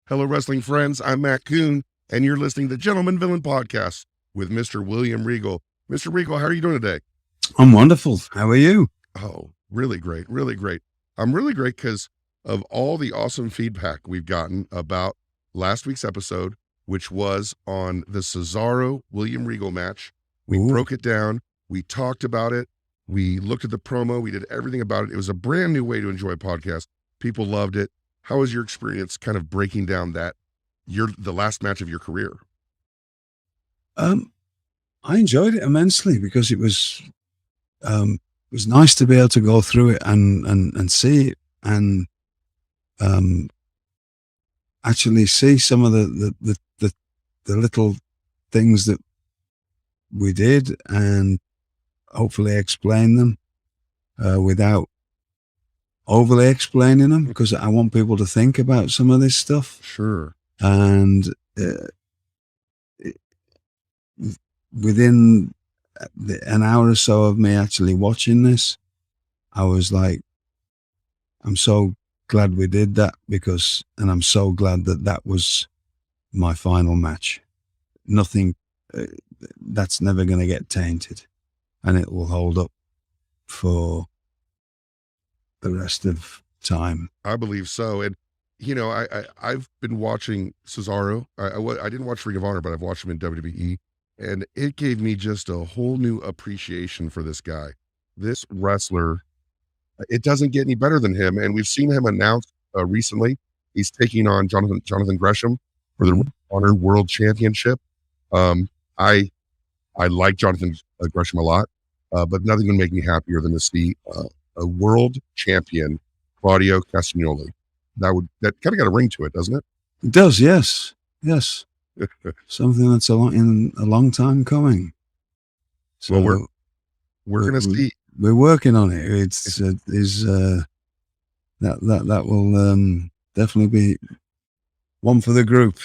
Hello, wrestling friends. I'm Matt Kuhn, and you're listening to Gentleman Villain Podcast with Mr. William Regal. Mr. Regal, how are you doing today? I'm wonderful. How are you? Oh, really great, really great. I'm really great because of all the awesome feedback we've gotten about last week's episode, which was on the Cesaro-William Regal match. We broke it down. We talked about it. We looked at the promo. We did everything about it. It was a brand new way to enjoy a podcast. People loved it. How was your experience kind of breaking down the last match of your career? I enjoyed it immensely because it was nice to be able to go through it and see it and actually see some of the little things that we did and hopefully explain them without overly explaining them, because I want people to think about some of this stuff. Sure. And within an hour or so of me actually watching this, I was like, I'm so glad we did that, and I'm so glad that was my final match. Nothing, that's never going to get tainted, and it will hold up for the rest of time. I believe so. And I've been watching Cesaro. I didn't watch Ring of Honor, but I've watched him in WWE, and it gave me just a whole new appreciation for this guy, this wrestler. It doesn't get any better than him, and we've seen him announce recently he's taking on Jonathan Gresham for the Ring of Honor World Championship. I like Jonathan Gresham a lot, but nothing would make me happier than to see a world champion, Claudio Castignoli. That kind of got a ring to it, doesn't it? It does, yes. Something that's a long time coming. So well, we're going to see. We're working on it. That will definitely be one for the group.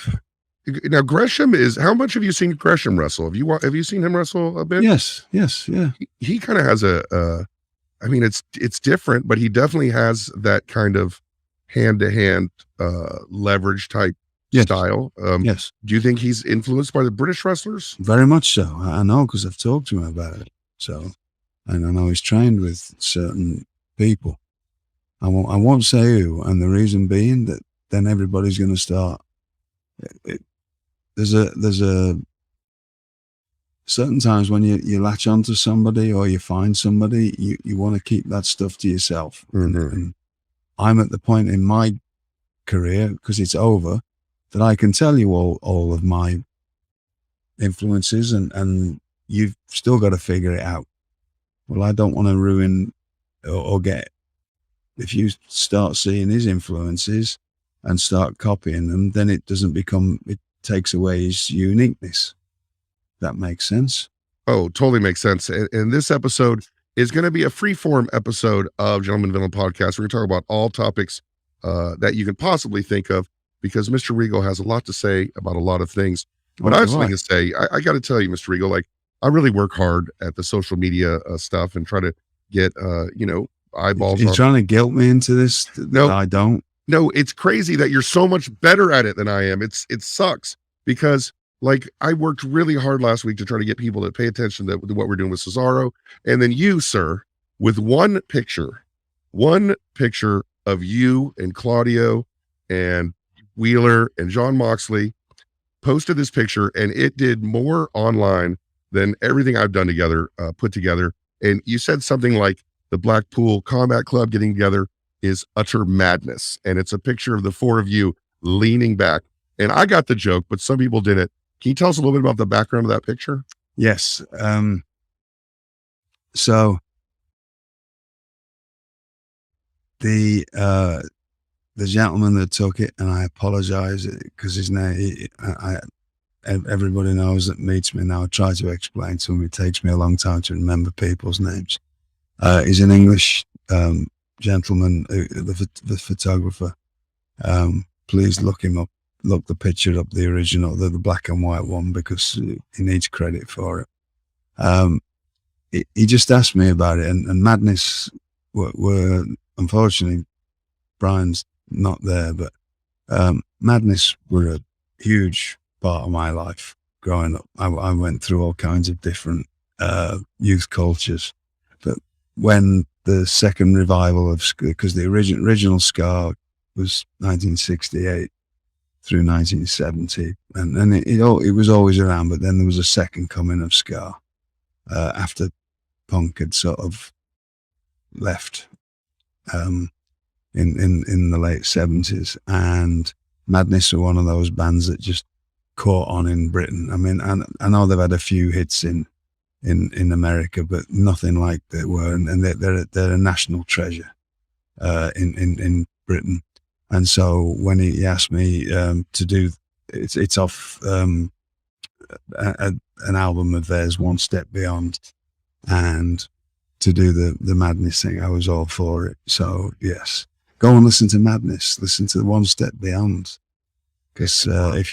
Now, Gresham is. How much have you seen Gresham wrestle? Have you seen him wrestle a bit? Yes, yeah. He kind of has I mean, it's different, but he definitely has that kind of hand-to-hand leverage type style. Yes. Do you think he's influenced by the British wrestlers? Very much so. I know, because I've talked to him about it. So, and I know he's trained with certain people. I won't say who, and the reason being that then everybody's going to start. There's a certain times when you latch onto somebody or you find somebody, you want to keep that stuff to yourself. Mm-hmm. And I'm at the point in my career, because it's over, that I can tell you all of my influences, and you've still got to figure it out. Well, I don't want to ruin or get, if you start seeing his influences and start copying them, then it takes away his uniqueness. That makes sense. Oh, totally makes sense. And this episode is going to be a free-form episode of Gentleman Villain Podcast. We're going to talk about all topics that you can possibly think of, because Mr. Regal has a lot to say about a lot of things. But I have something to say. I got to tell you, Mr. Regal, like, I really work hard at the social media stuff and try to get, eyeballs. You're trying to guilt me into this? No, I don't. No, it's crazy that you're so much better at it than I am. It sucks, because like, I worked really hard last week to try to get people to pay attention to what we're doing with Cesaro. And then you, sir, with one picture of you and Claudio and Wheeler and John Moxley, posted this picture, and it did more online than everything I've done put together. And you said something like the Blackpool Combat Club getting together is utter madness. And it's a picture of the four of you leaning back. And I got the joke, but some people didn't. Can you tell us a little bit about the background of that picture? Yes. So the gentleman that took it, and I apologize because his name, everybody knows that meets me now. I try to explain to him. It takes me a long time to remember people's names. He's an English gentleman, the photographer. Please look him up. Look the picture up, the original, the black and white one, because he needs credit for it. He just asked me about it, and Madness were unfortunately, Brian's not there, but Madness were a huge part of my life growing up. I went through all kinds of different youth cultures, but when the second revival of ska, because the original ska was 1968 through 1970, and it was always around, but then there was a second coming of ska after punk had sort of left in the late 70s, and Madness were one of those bands that just caught on in Britain. I mean, I know they've had a few hits in America, but nothing like they were, and they're a national treasure in Britain. And so when he asked me to do, it's off an album of theirs, One Step Beyond, and to do the Madness thing, I was all for it. So yes, go and listen to Madness, listen to One Step Beyond, because if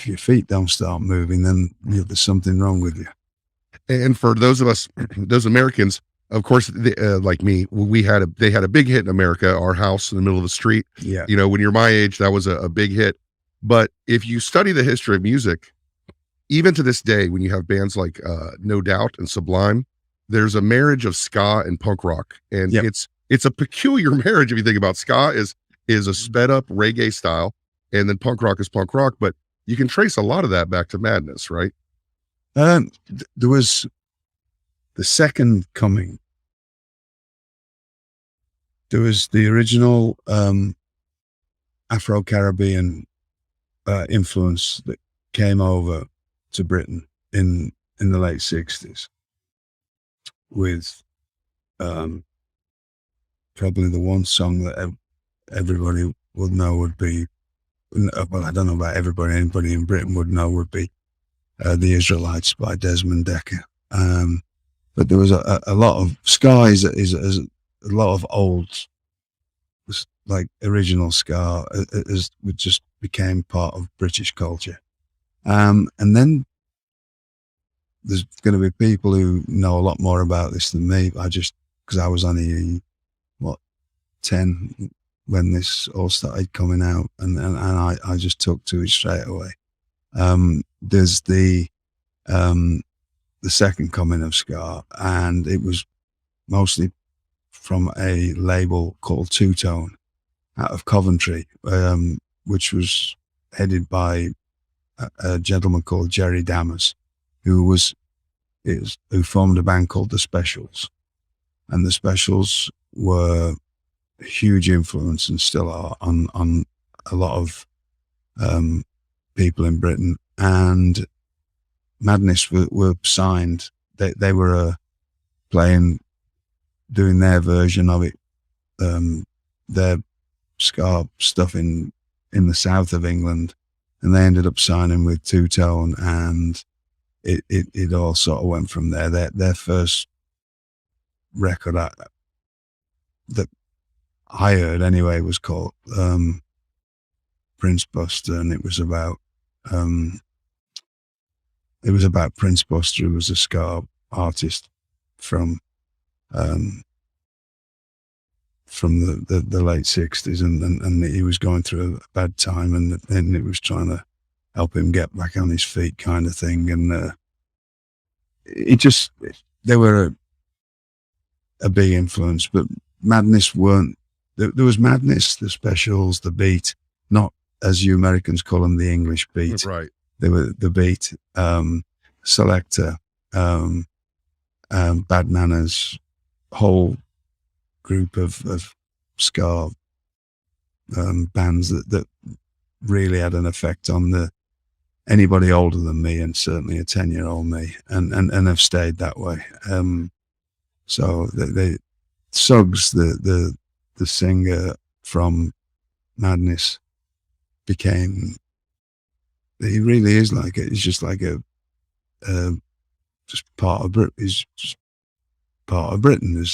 your feet don't start moving, then there's something wrong with you. And for those of us, those Americans, of course, like me, they had a big hit in America, Our House in the Middle of the Street. Yeah. You know, when you're my age, that was a big hit. But if you study the history of music, even to this day, when you have bands like No Doubt and Sublime, there's a marriage of ska and punk rock. And it's a peculiar marriage if you think about ska is a sped up reggae style, and then punk rock is punk rock, but you can trace a lot of that back to Madness, right? There was the second coming. There was the original Afro-Caribbean influence that came over to Britain in the late 60s with probably the one song that everybody would know would be, well, I don't know about everybody, anybody in Britain would know would be The Israelites by Desmond Dekker. But there was a lot of ska is a lot of old, like original ska, it just became part of British culture. And then there's going to be people who know a lot more about this than me. Because I was only 10 when this all started coming out, and I just took to it straight away. There's the second coming of ska, and it was mostly from a label called Two Tone out of Coventry, which was headed by a gentleman called Jerry Dammers, who formed a band called The Specials, and The Specials were a huge influence and still are on a lot of people in Britain. And Madness were signed. They were doing their version of it, their ska stuff in the south of England, and they ended up signing with Two Tone, and it all sort of went from there. Their first record that I heard anyway was called Prince Buster, and it was about Prince Buster, who was a ska artist from the late 60s, and he was going through a bad time, and it was trying to help him get back on his feet, kind of thing. And they were a big influence, but Madness weren't. There was Madness, The Specials, The Beat, not as you Americans call them, the English beat. Right. They were The Beat, Selector, Bad Manners, whole group of ska bands that really had an effect on anybody older than me, and certainly a 10-year-old me, and have stayed that way. So Suggs, the singer from Madness, he really is like he's just like just part of Britain. He's just part of Britain. And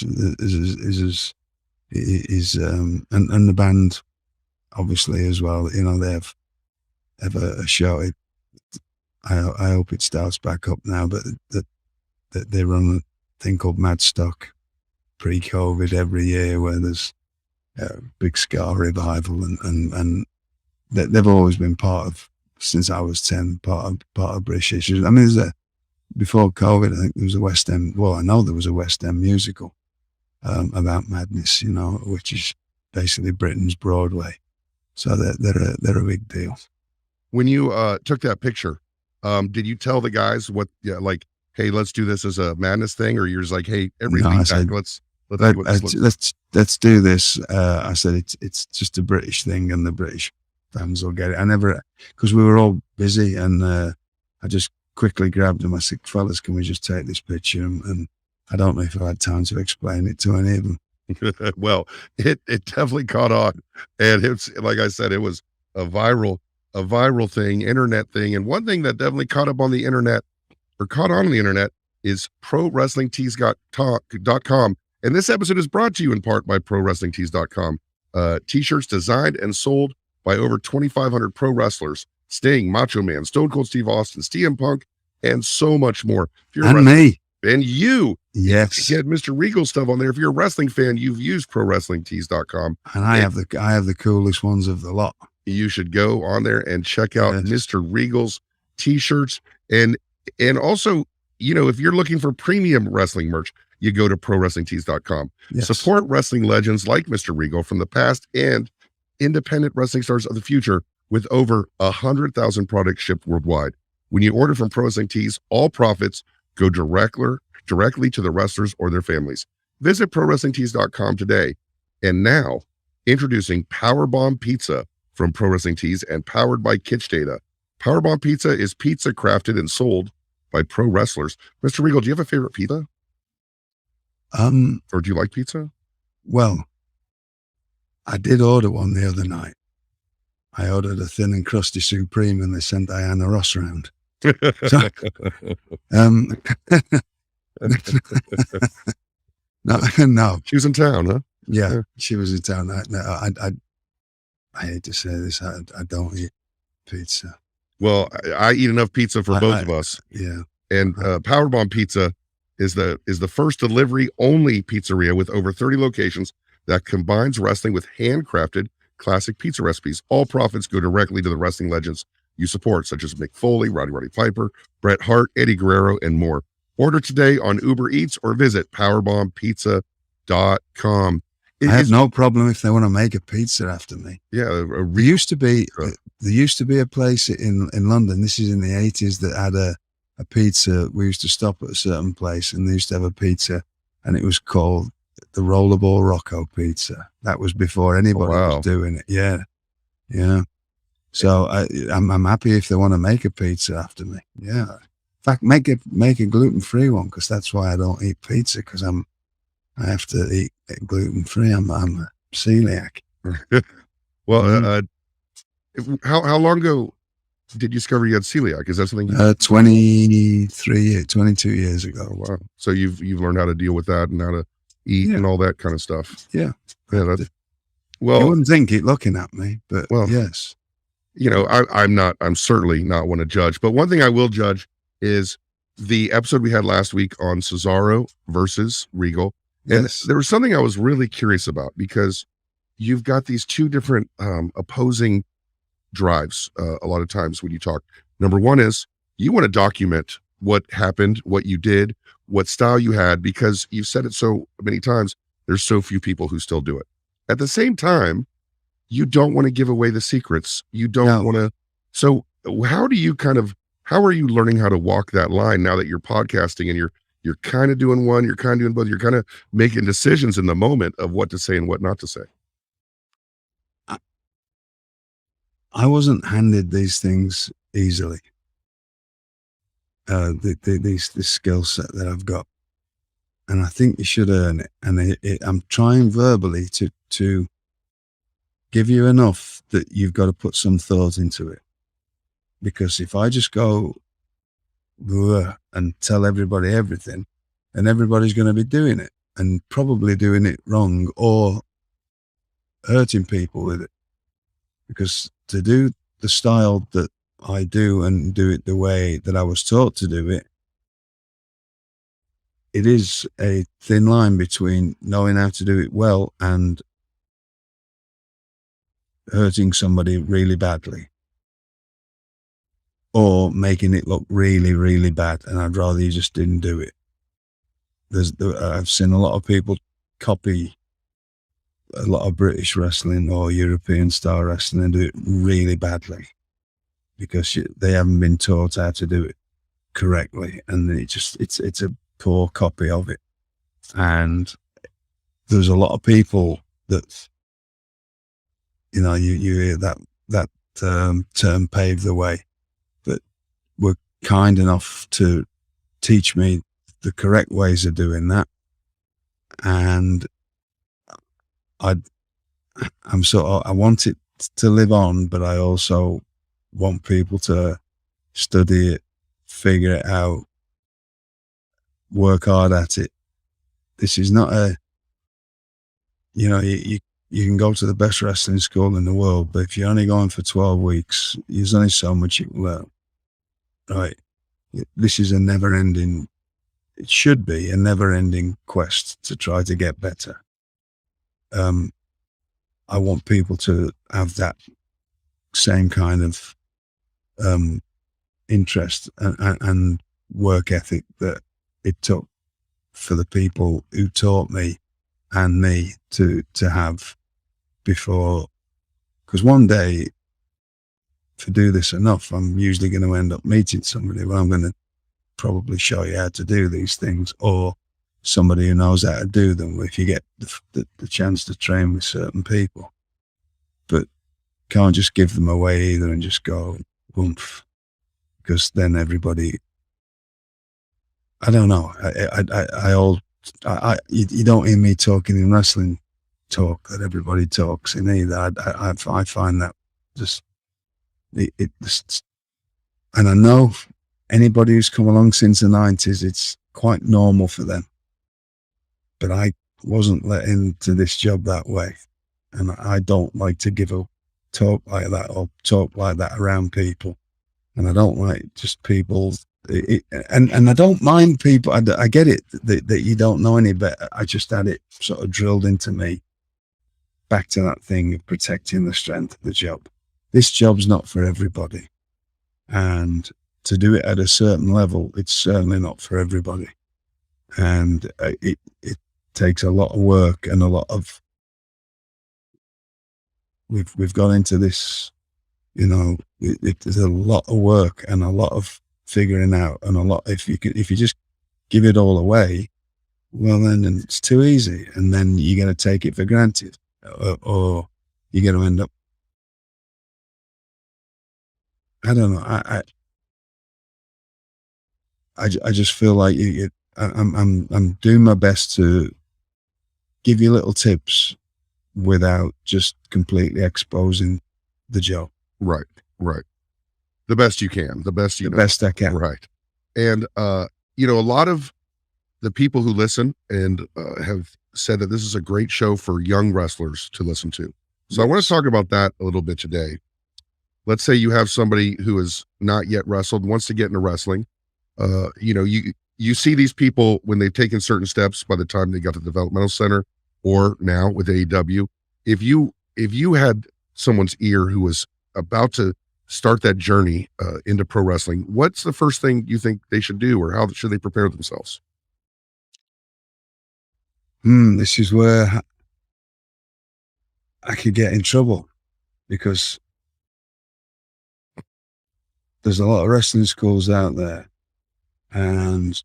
the band obviously as well. You know, they have a show. I hope it starts back up now, but that they run a thing called Madstock pre-COVID every year, where there's big ska revival, and they've always been part of, since I was 10, part of British history. I mean, before COVID, I think there was a West End. Well, I know there was a West End musical about Madness, which is basically Britain's Broadway. So they're a big deal. When you took that picture, did you tell the guys what, like, hey, let's do this as a Madness thing, or you're just like, hey, everything back, let's do this. I said it's just a British thing, and the British fans will get it. Because we were all busy, and I just quickly grabbed them. I said, fellas, can we just take this picture? And I don't know if I had time to explain it to any of them. Well, it definitely caught on, and it's, like I said, it was a viral thing, internet thing. And one thing that definitely caught on the internet is ProWrestlingTees.com. And this episode is brought to you in part by ProWrestlingTees.com. T-shirts designed and sold by over 2,500 pro wrestlers: Sting, Macho Man, Stone Cold Steve Austin, CM Punk, and so much more. If you're me. And you, yes, you had Mr. Regal stuff on there. If you're a wrestling fan, you've used ProWrestlingTees.com. And I have the coolest ones of the lot. You should go on there and check out Mr. Regal's t-shirts. And also, if you're looking for premium wrestling merch, you go to ProWrestlingTees.com. Yes. Support wrestling legends like Mr. Regal from the past and independent wrestling stars of the future with over 100,000 products shipped worldwide. When you order from Pro Wrestling Tees, all profits go directly to the wrestlers or their families. Visit ProWrestlingTees.com today. And now, introducing Powerbomb Pizza from Pro Wrestling Tees and powered by Kitsch Data. Powerbomb Pizza is pizza crafted and sold by pro wrestlers. Mr. Regal, do you have a favorite pizza? Or do you like pizza? Well, I did order one the other night. I ordered a thin and crusty supreme, and they sent Diana Ross around. So, no. She was in town, huh? Yeah, she was in town. I hate to say this, I don't eat pizza. Well, I eat enough pizza for both of us. Yeah. And Powerbomb Pizza is the first delivery only pizzeria with over 30 locations that combines wrestling with handcrafted classic pizza recipes. All profits go directly to the wrestling legends you support, such as Mick Foley, Roddy Piper, Bret Hart, Eddie Guerrero, and more. Order today on Uber Eats or visit powerbomb.pizza.com. I have no problem if they want to make a pizza after me. Yeah. There used to be a place in London, this is in the 80s, that had a pizza. We used to stop at a certain place, and they used to have a pizza, and it was called the Rollerball Rocco Pizza. That was before anybody was doing it. Yeah. Yeah. So I'm happy if they want to make a pizza after me. Yeah. In fact, make a gluten-free one, because that's why I don't eat pizza, because I have to eat gluten-free. I'm a celiac. Well, how long ago did you discover you had celiac? Is that something? 22 years ago. Oh, wow. So you've learned how to deal with that and how to eat and all that kind of stuff. Yeah. Yeah. You wouldn't think it looking at me, but yes. I'm certainly not one to judge, but one thing I will judge is the episode we had last week on Cesaro versus Regal. And Yes. there was something I was really curious about, because you've got these two different opposing drives a lot of times when you talk. Number one is you want to document what happened, what you did, what style you had, because you've said it so many times, there's so few people who still do it. At the same time, you don't want to give away the secrets. You don't want to. So how are you learning how to walk that line now that you're podcasting and you're kind of doing one, you're kind of doing both, you're kind of making decisions in the moment of what to say and what not to say? I wasn't handed these things easily. This skill set that I've got, and I think you should earn it. And I'm trying verbally to give you enough that you've got to put some thought into it. Because if I just go and tell everybody everything, then everybody's going to be doing it, and probably doing it wrong or hurting people with it. Because to do the style that I do and do it the way that I was taught to do it, it is a thin line between knowing how to do it well and hurting somebody really badly or making it look really, really bad. And I'd rather you just didn't do it. I've seen a lot of people copy a lot of British wrestling or European style wrestling and do it really badly because they haven't been taught how to do it correctly, and it's a poor copy of it. And there's a lot of people that, you know, you hear that term pave the way, that were kind enough to teach me the correct ways of doing that. And I want it to live on, but I also want people to study it, figure it out, work hard at it. This is not you can go to the best wrestling school in the world, but if you're only going for 12 weeks, there's only so much you can learn, right? This is it should be a never-ending quest to try to get better. I want people to have that same kind of interest and work ethic that it took for the people who taught me and me to have before. Because one day, if I do this enough, I'm usually going to end up meeting somebody where I'm going to probably show you how to do these things, or somebody who knows how to do them if you get the chance to train with certain people. But can't just give them away either and just go woomph, because then everybody, I don't know, you don't hear me talking in wrestling talk that everybody talks in either. I find that just and I know anybody who's come along since the 90s, it's quite normal for them. But I wasn't let into this job that way. And I don't like to give a talk like that or talk like that around people. And I don't like just people. And I don't mind people. I get it that you don't know any better. I just had it sort of drilled into me. Back to that thing of protecting the strength of the job. This job's not for everybody. And to do it at a certain level, it's certainly not for everybody. And it takes a lot of work and a lot of, we've gone into this, you know, there's a lot of work and a lot of figuring out, and a lot, if you just give it all away, well, then it's too easy, and then you're going to take it for granted, or you're going to end up, I don't know, I just feel like I'm doing my best to give you little tips without just completely exposing the job. Right. The best you can, the best I can. Right. And, you know, a lot of the people who listen and have said that this is a great show for young wrestlers to listen to. So I want to talk about that a little bit today. Let's say you have somebody who has not yet wrestled, wants to get into wrestling. You know, you see these people when they've taken certain steps by the time they got to the developmental center, or now with AEW. If you had someone's ear who was about to start that journey into pro wrestling, what's the first thing you think they should do, or how should they prepare themselves? This is where I could get in trouble, because there's a lot of wrestling schools out there, and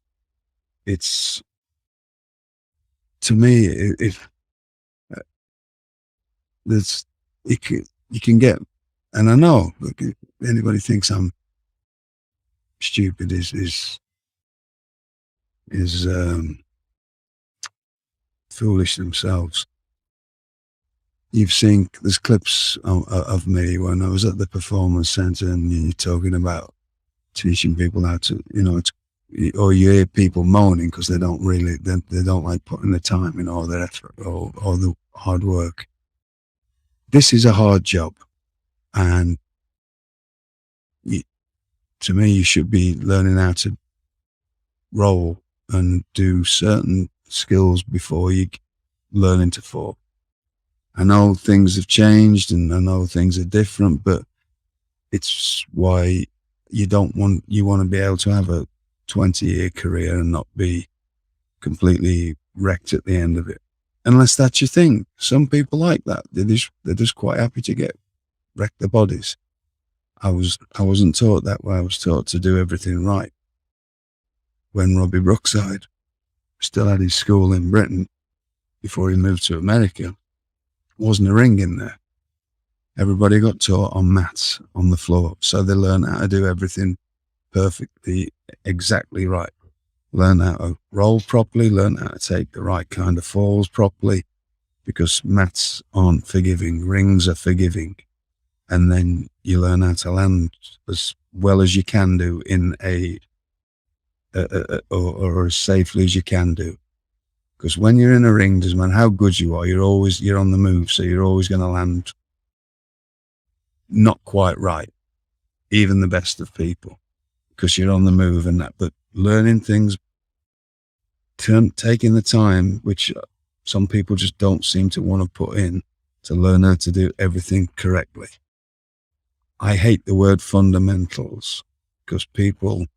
it's, to me, if there's, you can get, and I know, look, if anybody thinks I'm stupid is foolish themselves. You've seen, there's clips of me when I was at the performance center, and you're talking about teaching people how to, you know, or you hear people moaning because they don't like putting the time in, or their effort, or the hard work. This is a hard job, and to me, you should be learning how to roll and do certain skills before you learn into fall. I know things have changed and I know things are different, but it's why you want to be able to have a 20-year career and not be completely wrecked at the end of it. Unless that's your thing. Some people like that. They're just quite happy to get wreck their bodies. I wasn't taught that way. I was taught to do everything right. When Robbie Brookside still had his school in Britain before he moved to America, wasn't a ring in there. Everybody got taught on mats on the floor, so they learned how to do everything perfectly, exactly right. Learn how to roll properly, learn how to take the right kind of falls properly, because mats aren't forgiving, rings are forgiving. And then you learn how to land as well as you can do in or as safely as you can do. Because when you're in a ring, doesn't matter how good you are, you're on the move, so you're always going to land not quite right, even the best of people, because you're on the move and that. But learning things, taking the time, which some people just don't seem to want to put in, to learn how to do everything correctly. I hate the word fundamentals, because people,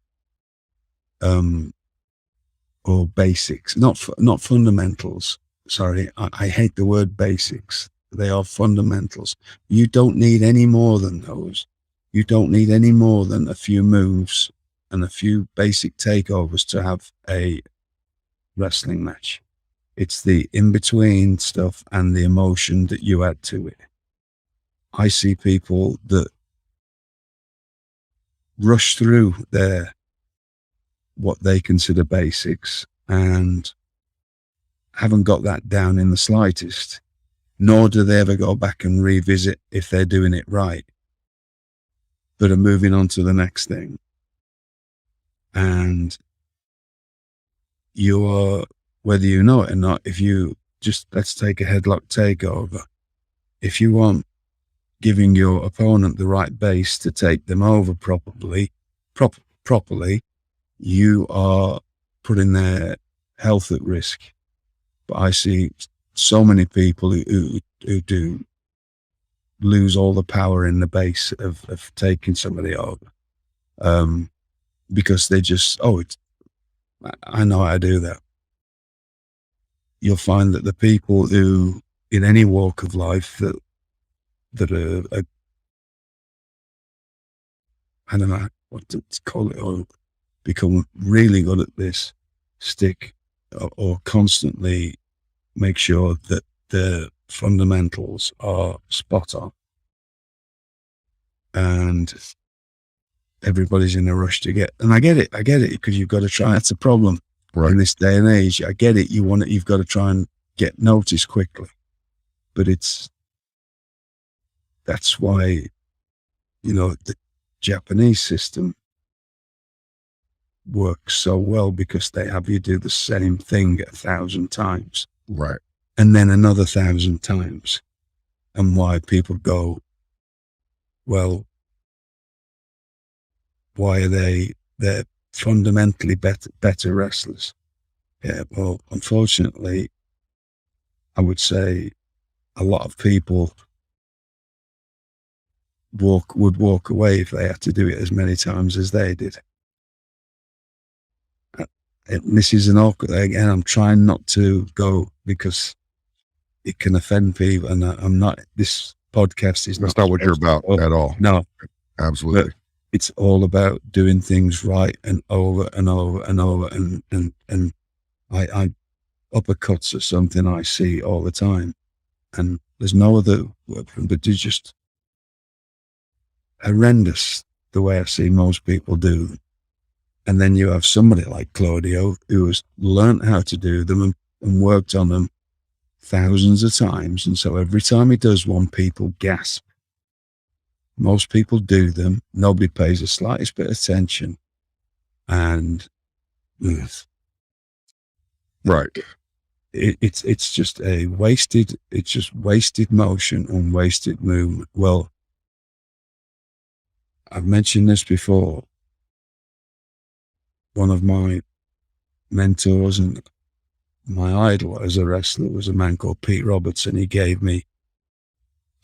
or basics, not fundamentals. Sorry, I hate the word basics. They are fundamentals. You don't need any more than those. You don't need any more than a few moves and a few basic takeovers to have a wrestling match. It's the in-between stuff and the emotion that you add to it. I see people that rush through what they consider basics and haven't got that down in the slightest, nor do they ever go back and revisit if they're doing it right, but are moving on to the next thing. And you are, whether you know it or not, if you just, let's take a headlock takeover. If you aren't giving your opponent the right base to take them over properly, you are putting their health at risk. But I see so many people who do lose all the power in the base of taking somebody over, because they just, I know how to do that. You'll find that the people who, in any walk of life, that are I don't know what to call it, or become really good at this, stick or constantly make sure that the fundamentals are spot on. And everybody's in a rush to get, and I get it, because you've got to try. That's a problem in this day and age. I get it. You've got to try and get noticed quickly, but that's why, the Japanese system works so well, because they have you do the same thing 1,000 times. Right. And then another 1,000 times. And why people go, well, why are they're fundamentally better wrestlers? Yeah, well, unfortunately, I would say a lot of people would walk away if they had to do it as many times as they did. And this is an awkward, again, I'm trying not to go, because it can offend people, and I'm not, this podcast is That's not what you're about at all. No. Absolutely. But it's all about doing things right and over and over and over, and I uppercuts are something I see all the time, and there's no other word for them, but they're just horrendous the way I see most people do them. And then you have somebody like Claudio who has learned how to do them and worked on them thousands of times. And so every time he does one, people gasp. Most people do them. Nobody pays the slightest bit of attention. And right. It's just wasted motion and wasted movement. Well, I've mentioned this before. One of my mentors and my idol as a wrestler was a man called Pete Robertson. He gave me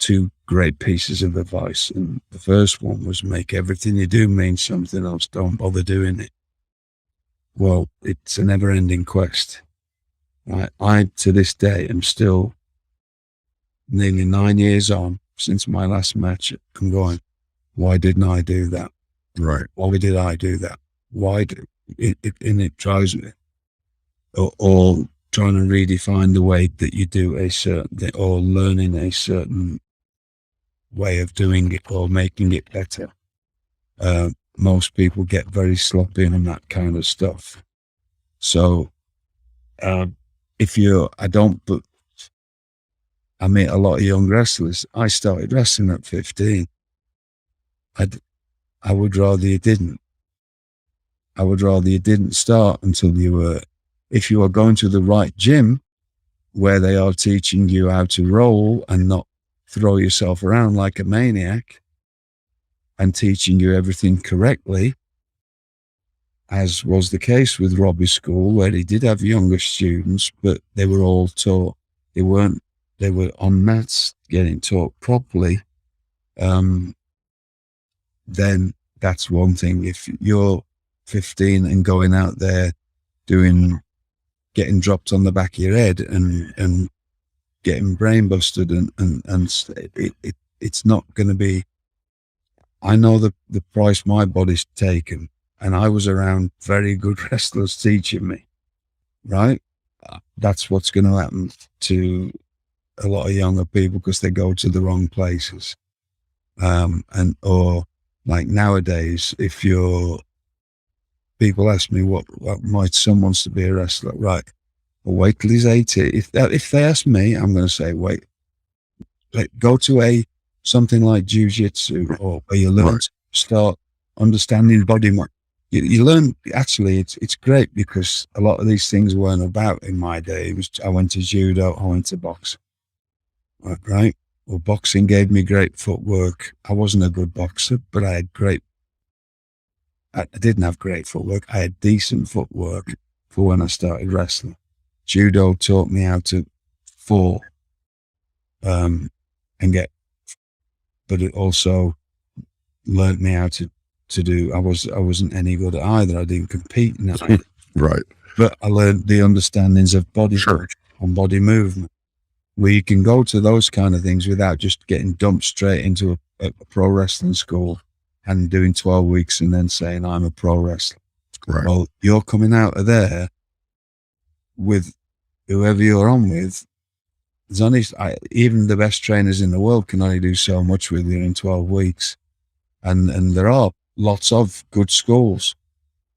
two great pieces of advice. And the first one was, make everything you do mean something else. Don't bother doing it. Well, it's a never ending quest. Right? I, to this day, am still nearly 9 years on since my last match. I'm going, why didn't I do that? Right. Why did I do that? Why did and it drives me. Or trying to redefine the way that you do a certain thing, or learning a certain way of doing it, or making it better. Most people get very sloppy on that kind of stuff. So, if you're, I meet a lot of young wrestlers. I started wrestling at 15. I would rather you didn't. I would rather you didn't start until you were, if you are going to the right gym where they are teaching you how to roll and not throw yourself around like a maniac, and teaching you everything correctly, as was the case with Robbie's school, where he did have younger students, but they were all taught, they were on mats getting taught properly. Then that's one thing. If you're 15 and going out there getting dropped on the back of your head and getting brain busted, and it's not going to be, I know the price my body's taken, and I was around very good wrestlers teaching me, right? That's what's going to happen to a lot of younger people, because they go to the wrong places. Or like nowadays, if people ask me what my son wants to be a wrestler, right? Well, wait till he's 80. If they ask me, I'm going to say, wait, go to something like jiu-jitsu, or where you learn to start understanding body more. You learn, actually, it's great, because a lot of these things weren't about in my day. I went to judo, I went to boxing, right? Well, boxing gave me great footwork. I wasn't a good boxer, but I didn't have great footwork. I had decent footwork for when I started wrestling. Judo taught me how to fall, and but it also learned me how to do. I wasn't any good at either. I didn't compete in that. Right. But I learned the understandings of body and body movement, where you can go to those kind of things without just getting dumped straight into a pro wrestling school and doing 12 weeks and then saying, I'm a pro wrestler. Right. Well, you're coming out of there with whoever you're on with. There's only, even the best trainers in the world can only do so much with you in 12 weeks. And there are lots of good schools,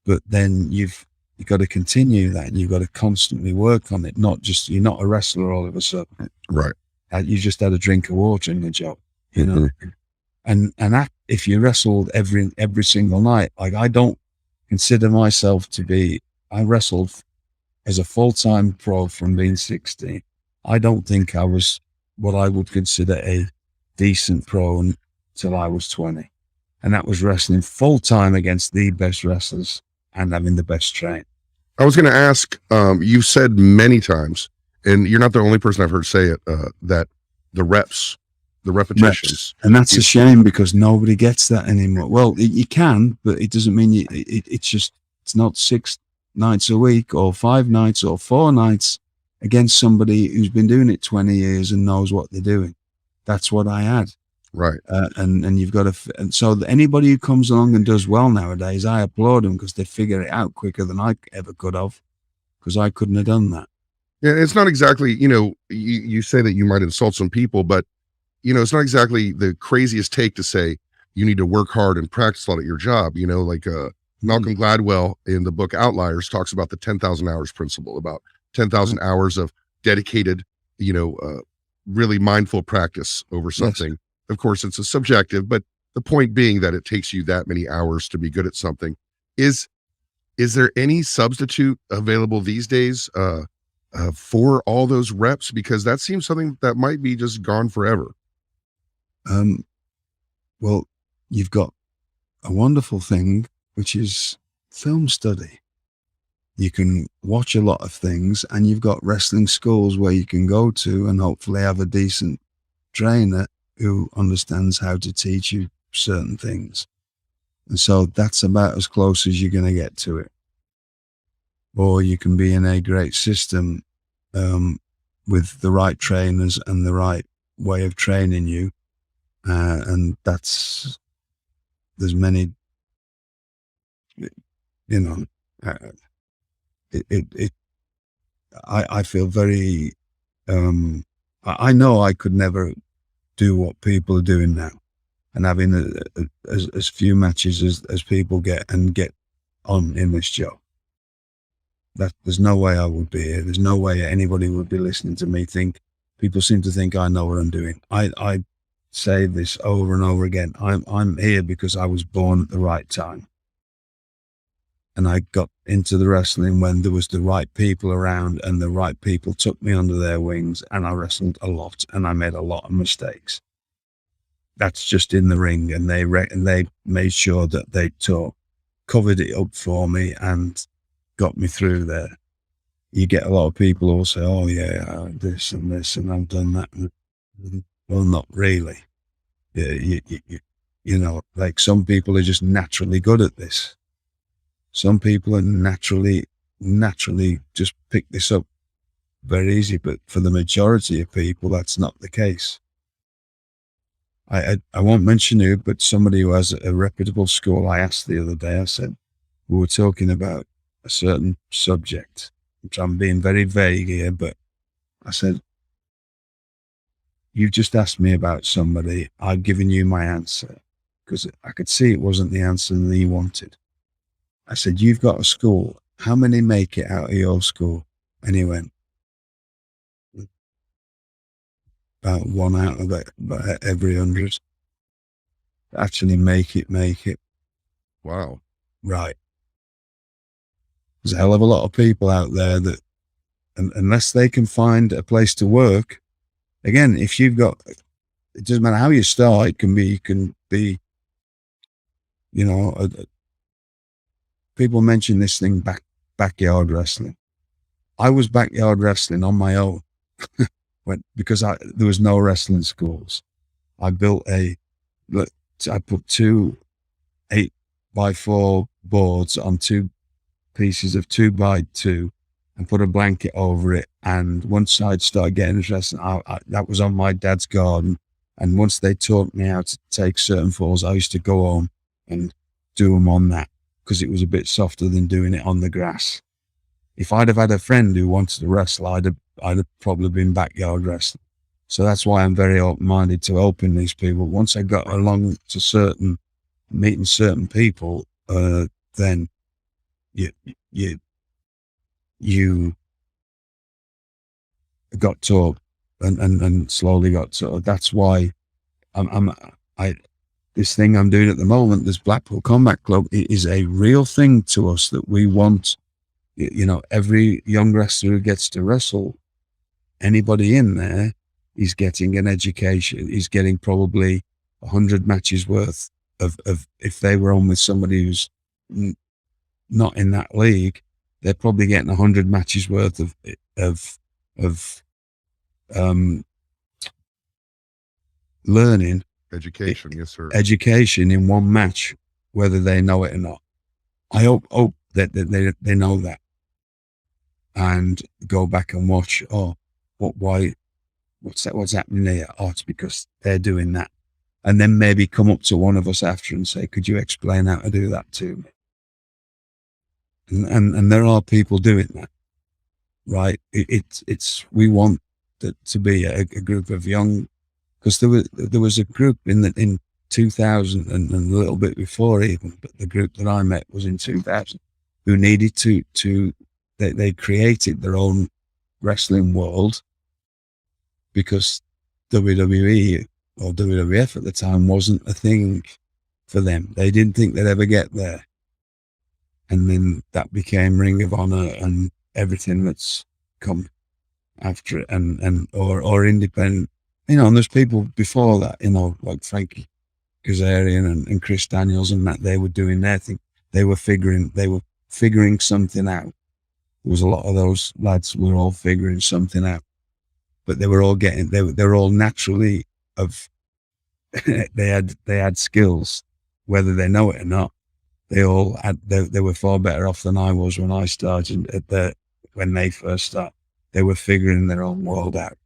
but then you've got to continue that, and you've got to constantly work on it. You're not a wrestler all of a sudden. Right. You just had a drink of water in the job, you know? And that, if you wrestled every single night, like, I don't consider myself to be, I wrestled as a full-time pro from being 16. I don't think I was what I would consider a decent pro until I was 20. And that was wrestling full-time against the best wrestlers and having the best train. I was going to ask, you've said many times, and you're not the only person I've heard say it, that the repetitions. And that's a shame, because nobody gets that anymore. Well, you can, but it doesn't mean it's not 6 nights a week or 5 nights or 4 nights against somebody who's been doing it 20 years and knows what they're doing. That's what I had. Right. And you've got to, and so anybody who comes along and does well nowadays, I applaud them, because they figure it out quicker than I ever could have, because I couldn't have done that. Yeah, it's not exactly, you say that you might insult some people, but it's not exactly the craziest take to say you need to work hard and practice a lot at your job. Malcolm Gladwell in the book Outliers talks about the 10,000 hours principle, about 10,000 hours of dedicated, really mindful practice over something. Yes. Of course, it's a subjective, but the point being that it takes you that many hours to be good at something. Is there any substitute available these days for all those reps? Because that seems something that might be just gone forever. Well, you've got a wonderful thing, which is film study. You can watch a lot of things, and you've got wrestling schools where you can go to and hopefully have a decent trainer who understands how to teach you certain things. And so that's about as close as you're going to get to it. Or you can be in a great system with the right trainers and the right way of training you. And there's many, you know, I feel very, I know I could never do what people are doing now, and having as few matches as people get and get on in this job. There's no way I would be here. There's no way anybody would be listening to me. People seem to think I know what I'm doing. I say this over and over again. I'm here because I was born at the right time. And I got into the wrestling when there was the right people around, and the right people took me under their wings, and I wrestled a lot, and I made a lot of mistakes. That's just in the ring, and they made sure that they covered it up for me and got me through there. You get a lot of people who say, "Oh yeah, this and this, and I've done that." Well, not really. Yeah, you know, like some people are just naturally good at this. Some people are naturally just pick this up very easy, but for the majority of people, that's not the case. I won't mention who, but somebody who has a reputable school, I asked the other day, I said, we were talking about a certain subject, which I'm being very vague here, but I said, you've just asked me about somebody, I've given you my answer, because I could see it wasn't the answer that you wanted. I said, you've got a school. How many make it out of your school? And he went, about 1 out of about every 100. Actually make it. Wow. Right. There's a hell of a lot of people out there that, unless they can find a place to work, again, if you've got, it doesn't matter how you start, you can be, you know, people mention this thing backyard wrestling. I was backyard wrestling on my own because there was no wrestling schools. I put 2 8x4 boards on 2 pieces of 2x2 and put a blanket over it. And once I'd started getting interested, that was on my dad's garden. And once they taught me how to take certain falls, I used to go home and do them on that, because it was a bit softer than doing it on the grass. If I'd have had a friend who wanted to wrestle, I'd have probably been backyard wrestling. So that's why I'm very open-minded to helping these people. Once I got along to meeting certain people, then you got taught and slowly got taught. That's why this thing I'm doing at the moment, this Blackpool Combat Club, it is a real thing to us that we want. You know, every young wrestler who gets to wrestle, anybody in there is getting an education. He's getting probably 100 matches worth of if they were on with somebody who's not in that league, they're probably getting 100 matches worth of learning. Education, yes, sir. Education in one match, whether they know it or not. I hope that they know that, and go back and watch. Oh, what's happening here? Oh, it's because they're doing that, and then maybe come up to one of us after and say, "Could you explain how to do that to me?" And there are people doing that, right? We want that to be a group of young. Because there was a group in 2000 and a little bit before even, but the group that I met was in 2000, who needed they created their own wrestling world because WWE or WWF at the time wasn't a thing for them. They didn't think they'd ever get there. And then that became Ring of Honor and everything that's come after it, or independent. You know, and there's people before that, you know, like Frankie Kazarian and Chris Daniels and that, they were doing their thing. They were figuring something out. There was a lot of those lads who were all figuring something out, but they were all they were all naturally of they had skills, whether they know it or not. They all had. They were far better off than I was when I started when they first started. They were figuring their own world out.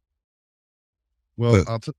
Well, But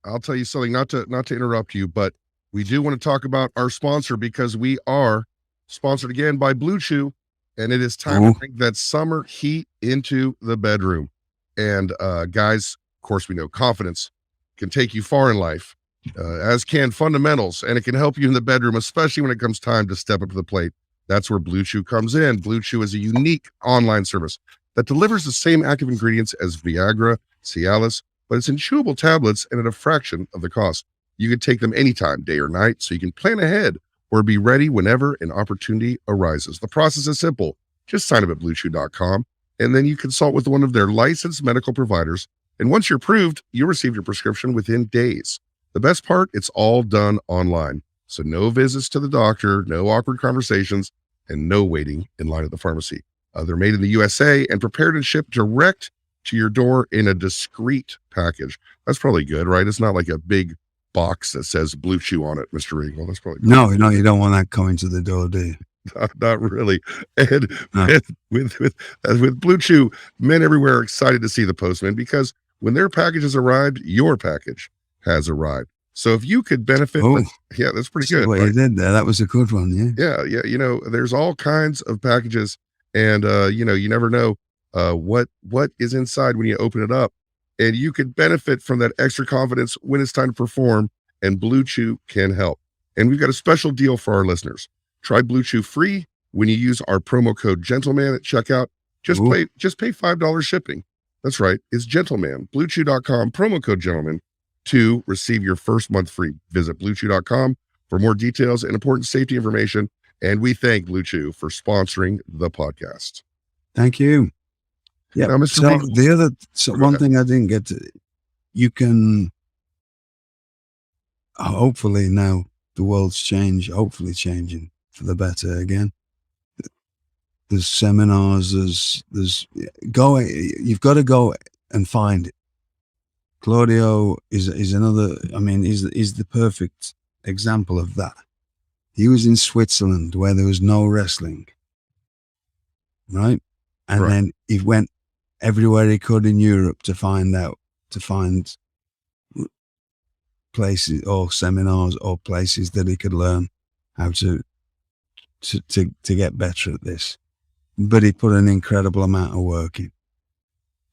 I'll tell you something, not to interrupt you, but we do want to talk about our sponsor, because we are sponsored again by Bluechew, and it is time to bring that summer heat into the bedroom. And guys, of course, we know confidence can take you far in life, as can fundamentals, and it can help you in the bedroom, especially when it comes time to step up to the plate. That's where Bluechew comes in. Bluechew is a unique online service that delivers the same active ingredients as Viagra, Cialis, but it's in chewable tablets and at a fraction of the cost. You can take them anytime, day or night, so you can plan ahead or be ready whenever an opportunity arises. The process is simple. Just sign up at bluechew.com, and then you consult with one of their licensed medical providers. And once you're approved, you'll receive your prescription within days. The best part, it's all done online. So no visits to the doctor, no awkward conversations, and no waiting in line at the pharmacy. They're made in the USA and prepared and shipped direct to your door in a discreet package. That's probably good, right? It's not like a big box that says Bluechew on it, Mr. Regal. That's probably no, you don't want that coming to the door, do you? Not really. And with Bluechew, men everywhere are excited to see the postman, because when their package has arrived, your package has arrived. So if you could benefit, that's pretty good. What you did there, that was a good one, yeah. Yeah, there's all kinds of packages, and you never know what is inside when you open it up, and you could benefit from that extra confidence when it's time to perform, and Bluechew can help. And we've got a special deal for our listeners. Try Bluechew free when you use our promo code Gentleman at checkout. Just pay $5 shipping. That's right, it's Gentleman. Bluechew.com, promo code Gentleman, to receive your first month free. Visit bluechew.com for more details and important safety information. And we thank Bluechew for sponsoring the podcast. Thank you. Yeah. Now, Mr. So one thing I didn't get to, you can, hopefully now the world's hopefully changing for the better again. There's seminars, you've got to go and find it. Claudio is another, he's the perfect example of that. He was in Switzerland where there was no wrestling, right? And then he went everywhere he could in Europe to find places or seminars or places that he could learn how to get better at this. But he put an incredible amount of work in.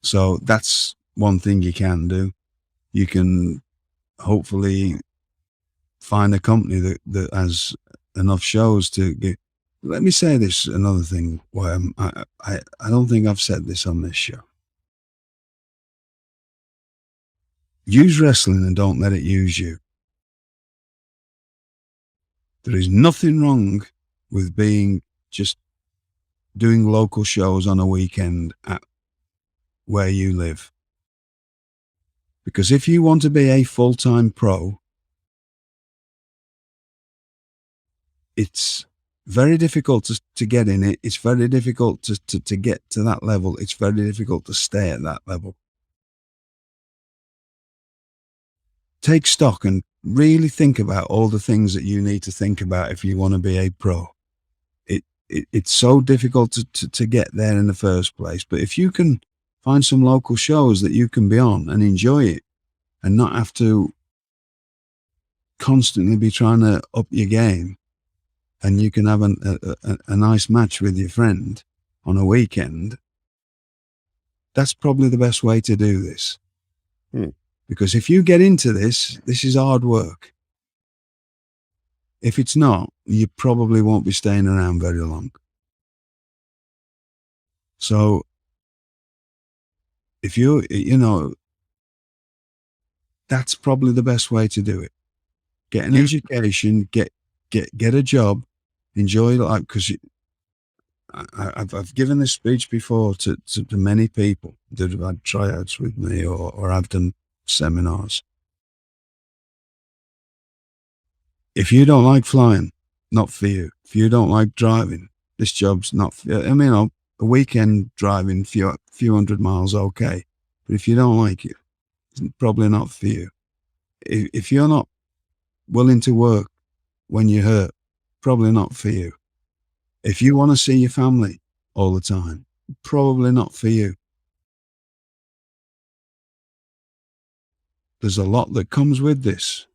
So that's one thing you can do. You can hopefully find a company that has enough shows to get. Let me say this, another thing. Why I don't think I've said this on this show. Use wrestling and don't let it use you. There is nothing wrong with just doing local shows on a weekend at where you live. Because if you want to be a full-time pro, it's very difficult to get in it. It's very difficult to get to that level. It's very difficult to stay at that level. Take stock and really think about all the things that you need to think about if you want to be a pro. It's so difficult to get there in the first place. But if you can find some local shows that you can be on and enjoy it and not have to constantly be trying to up your game, and you can have a nice match with your friend on a weekend, that's probably the best way to do this. Because if you get into this is hard work. If it's not, you probably won't be staying around very long. So if that's probably the best way to do it. Get an education, get a job, enjoy life, because I've given this speech before to many people that have had tryouts with me or I've done seminars. If you don't like flying, not for you. If you don't like driving, this job's not for you. A weekend driving, few hundred miles, okay. But if you don't like it, it's probably not for you. If you're not willing to work when you're hurt, probably not for you. If you want to see your family all the time, probably not for you. There's a lot that comes with this.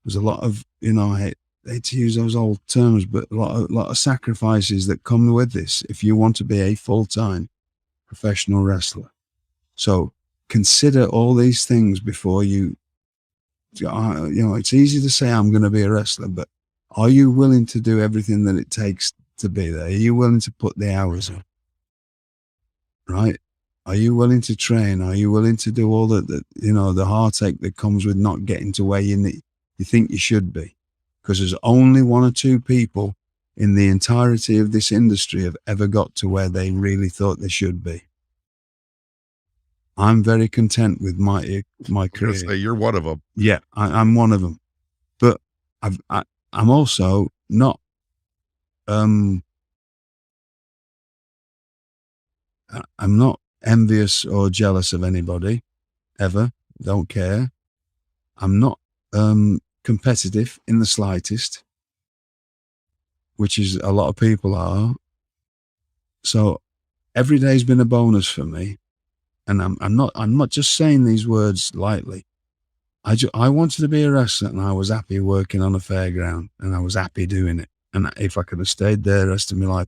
There's a lot of, I hate to use those old terms, but a lot of sacrifices that come with this if you want to be a full-time professional wrestler. So consider all these things before you, it's easy to say I'm going to be a wrestler, but are you willing to do everything that it takes to be there? Are you willing to put the hours in? Right? Are you willing to train? Are you willing to do all the heartache that comes with not getting to where you think you should be? Because there's only one or two people in the entirety of this industry have ever got to where they really thought they should be. I'm very content with my career. Say you're one of them. Yeah, I'm one of them. But I'm also not. I'm not envious or jealous of anybody, ever. Don't care. I'm not competitive in the slightest, which is a lot of people are. So every day's been a bonus for me, and I'm not just saying these words lightly. I wanted to be a wrestler, and I was happy working on a fairground, and I was happy doing it. And if I could have stayed there the rest of my life,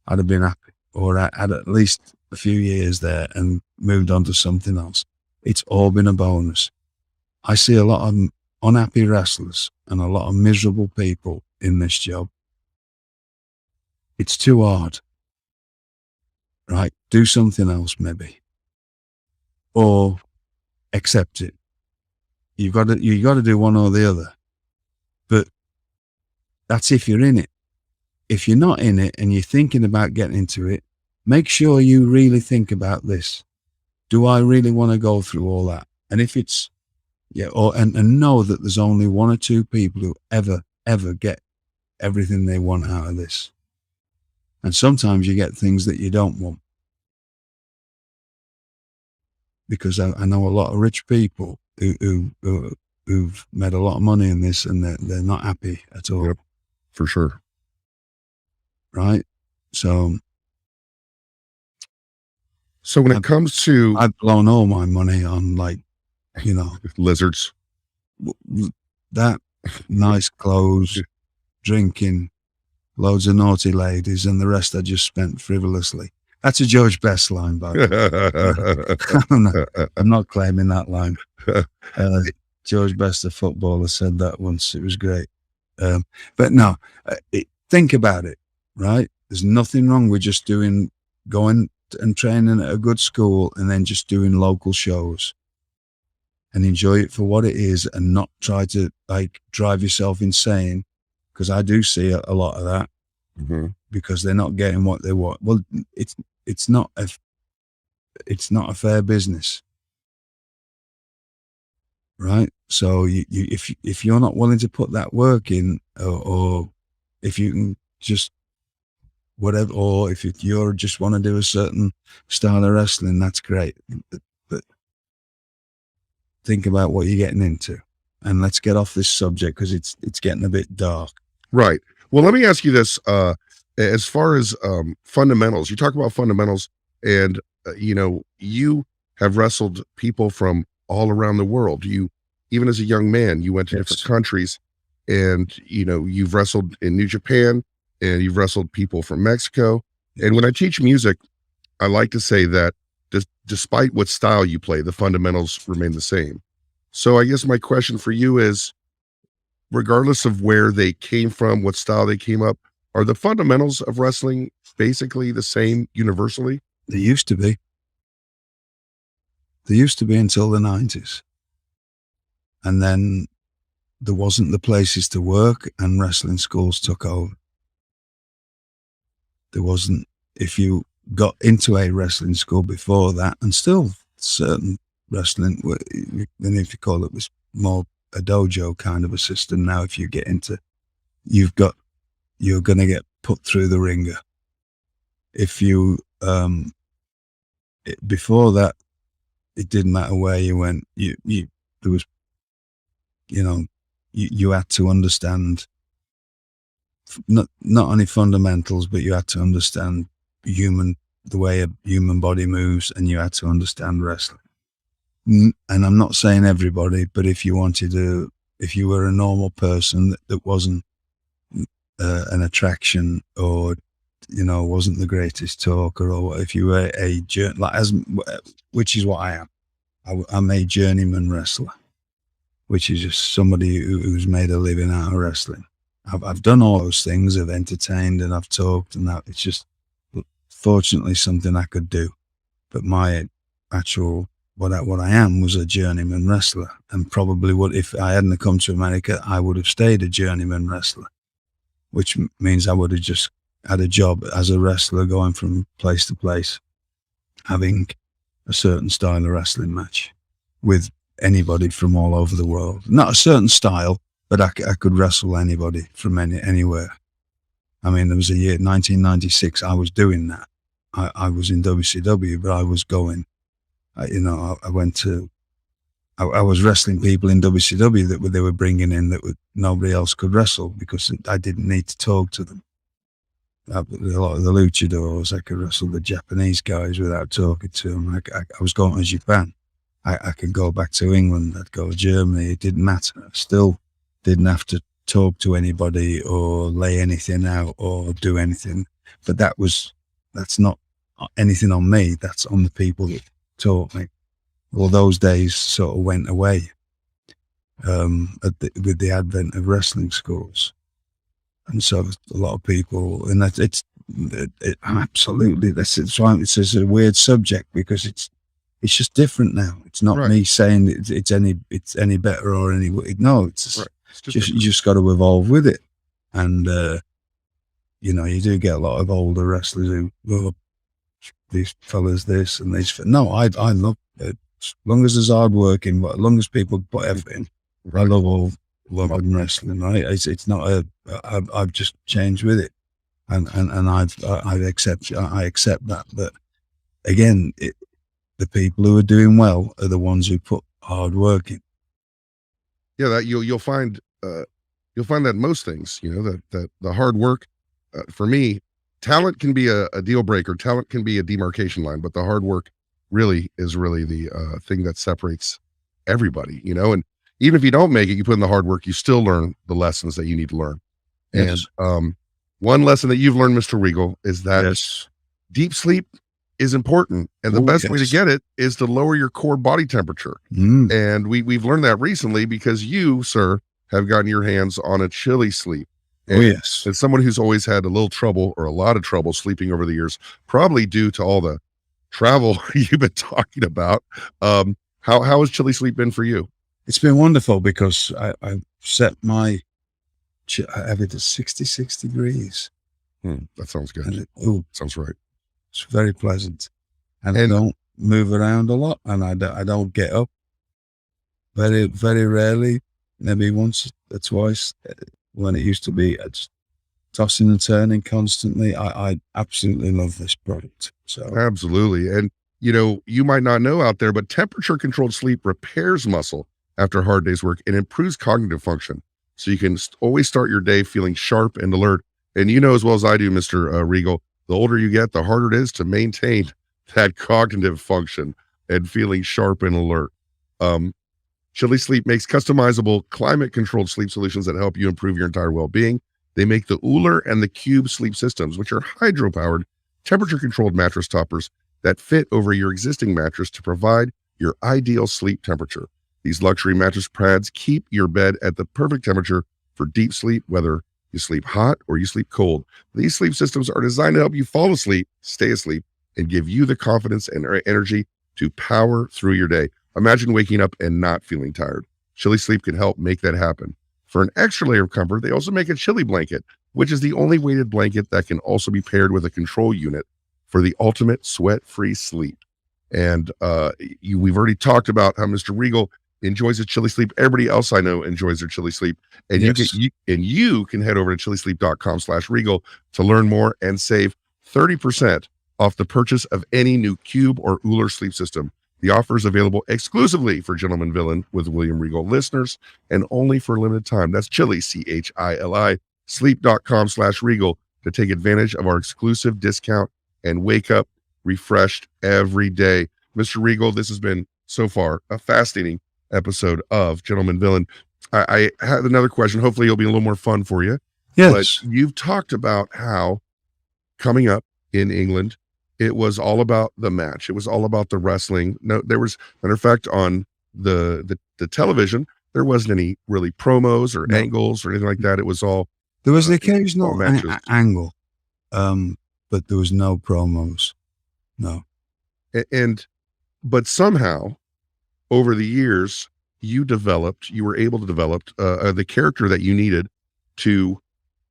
I'd have been happy, or I had at least a few years there and moved on to something else. It's all been a bonus. I see a lot of unhappy wrestlers and a lot of miserable people in this job. It's too hard. Right? Do something else maybe. Or accept it. You got to do one or the other. But that's if you're in it. If you're not in it and you're thinking about getting into it, make sure you really think about this. Do I really want to go through all that? And if it's, and know that there's only one or two people who ever get everything they want out of this. And sometimes you get things that you don't want. Because I know a lot of rich people who've made a lot of money in this, and they're not happy at all. Yep, for sure. Right? So when it comes to, I've blown all my money on lizards, that, nice clothes, drinking, loads of naughty ladies, and the rest I just spent frivolously. That's a George Best line, by the way. I'm not claiming that line. George Best, the footballer, said that once. It was great. But no, think about it, right? There's nothing wrong with just going and training at a good school and then just doing local shows and enjoy it for what it is, and not try to drive yourself insane, because I do see a lot of that. Mm-hmm. Because they're not getting what they want. Well, it's not a fair business, right? So if you're not willing to put that work in, or if you can just whatever, or if you just want to do a certain style of wrestling, that's great. But think about what you're getting into, and let's get off this subject because it's getting a bit dark. Right. Well, let me ask you this. As far as fundamentals, you talk about fundamentals, and you have wrestled people from all around the world. You, even as a young man, you went to different countries, and you've wrestled in New Japan, and you've wrestled people from Mexico. And when I teach music, I like to say that despite what style you play, the fundamentals remain the same. So I guess my question for you is, regardless of where they came from, what style they came up, are the fundamentals of wrestling basically the same universally? They used to be. They used to be until the 90s. And then there wasn't the places to work, and wrestling schools took over. There wasn't, if you got into a wrestling school before that, and still certain wrestling, then if you call it, was more a dojo kind of a system. Now, if you get into, you're going to get put through the ringer. If you, before that, it didn't matter where you went. There was, you had to understand not only fundamentals, but you had to understand the way a human body moves, and you had to understand wrestling. And I'm not saying everybody, but if you were a normal person that wasn't an attraction, or wasn't the greatest talker, or if you were which is what I am. I'm a journeyman wrestler, which is just somebody who's made a living out of wrestling. I've done all those things. I've entertained and I've talked, and that it's just fortunately something I could do. But my actual what I am was a journeyman wrestler, and probably if I hadn't come to America, I would have stayed a journeyman wrestler, which means I would have just had a job as a wrestler, going from place to place, having a certain style of wrestling match with anybody from all over the world. Not a certain style, but I could wrestle anybody from anywhere. I mean, there was a year, 1996, I was doing that. I was in WCW, but I was going, I was wrestling people in WCW that they were bringing in that nobody else could wrestle, because I didn't need to talk to them. A lot of the luchadors, I could wrestle the Japanese guys without talking to them. I was going to Japan. I could go back to England. I'd go to Germany. It didn't matter. I still didn't have to talk to anybody or lay anything out or do anything. But that's not anything on me. That's on the people that taught me. Well, those days sort of went away with the advent of wrestling schools. And so a lot of people, and it's absolutely, it's a weird subject, because it's just different now. It's not me saying it's any better or any, no, it's just you just got to evolve with it. And you do get a lot of older wrestlers who, oh, these fellas this and these. No, I love it. As long as there's hard working, as long as people put effort in, I love wrestling. Right? It's not I've just changed with it, and I accept that. But again, the people who are doing well are the ones who put hard work in. Yeah, that you'll find that most things, that the hard work, for me, talent can be a deal breaker. Talent can be a demarcation line, but the hard work really is the thing that separates everybody, and even if you don't make it, you put in the hard work, you still learn the lessons that you need to learn. Yes. And one lesson that you've learned, Mr. Regal, is that deep sleep is important. And the best way to get it is to lower your core body temperature. And we've learned that recently, because you, sir, have gotten your hands on a ChiliSleep. And as someone who's always had a little trouble, or a lot of trouble, sleeping over the years, probably due to all the travel you've been talking about, how has ChiliSleep been for you? It's been wonderful, because I set I have it at 66 degrees. That sounds good. And sounds right. It's very pleasant. And I don't move around a lot, and I don't get up. Very, very rarely, maybe once or twice, when it used to be just tossing and turning constantly. I absolutely love this product. So absolutely. And you might not know out there, but temperature controlled sleep repairs muscle after a hard day's work and improves cognitive function. So you can always start your day feeling sharp and alert. And as well as I do, Mr. Regal, the older you get, the harder it is to maintain that cognitive function and feeling sharp and alert. ChiliSleep makes customizable climate-controlled sleep solutions that help you improve your entire well-being. They make the Uller and the Cube sleep systems, which are hydro-powered, temperature-controlled mattress toppers that fit over your existing mattress to provide your ideal sleep temperature. These luxury mattress pads keep your bed at the perfect temperature for deep sleep, whether you sleep hot or you sleep cold. These sleep systems are designed to help you fall asleep, stay asleep, and give you the confidence and energy to power through your day. Imagine waking up and not feeling tired. ChiliSleep can help make that happen. For an extra layer of comfort, they also make a Chili blanket, which is the only weighted blanket that can also be paired with a control unit for the ultimate sweat-free sleep. And we've already talked about how Mr. Regal enjoys his ChiliSleep. Everybody else I know enjoys their ChiliSleep. And you can head over to chilisleep.com/Regal to learn more and save 30% off the purchase of any new Cube or Uller sleep system. The offer is available exclusively for Gentleman Villain with William Regal listeners and only for a limited time. That's Chili, CHILI, sleep.com/Regal to take advantage of our exclusive discount and wake up refreshed every day. Mr. Regal, this has been so far a fascinating episode of Gentleman Villain. I have another question. Hopefully it'll be a little more fun for you. Yes. But you've talked about how coming up in England, it was all about the match. It was all about the wrestling. No, there was, matter of fact, on the television, there wasn't any really promos or angles or anything like that. It was all, there was the occasional matches. angle, but there was no promos. No. But somehow over the years, you were able to develop the character that you needed to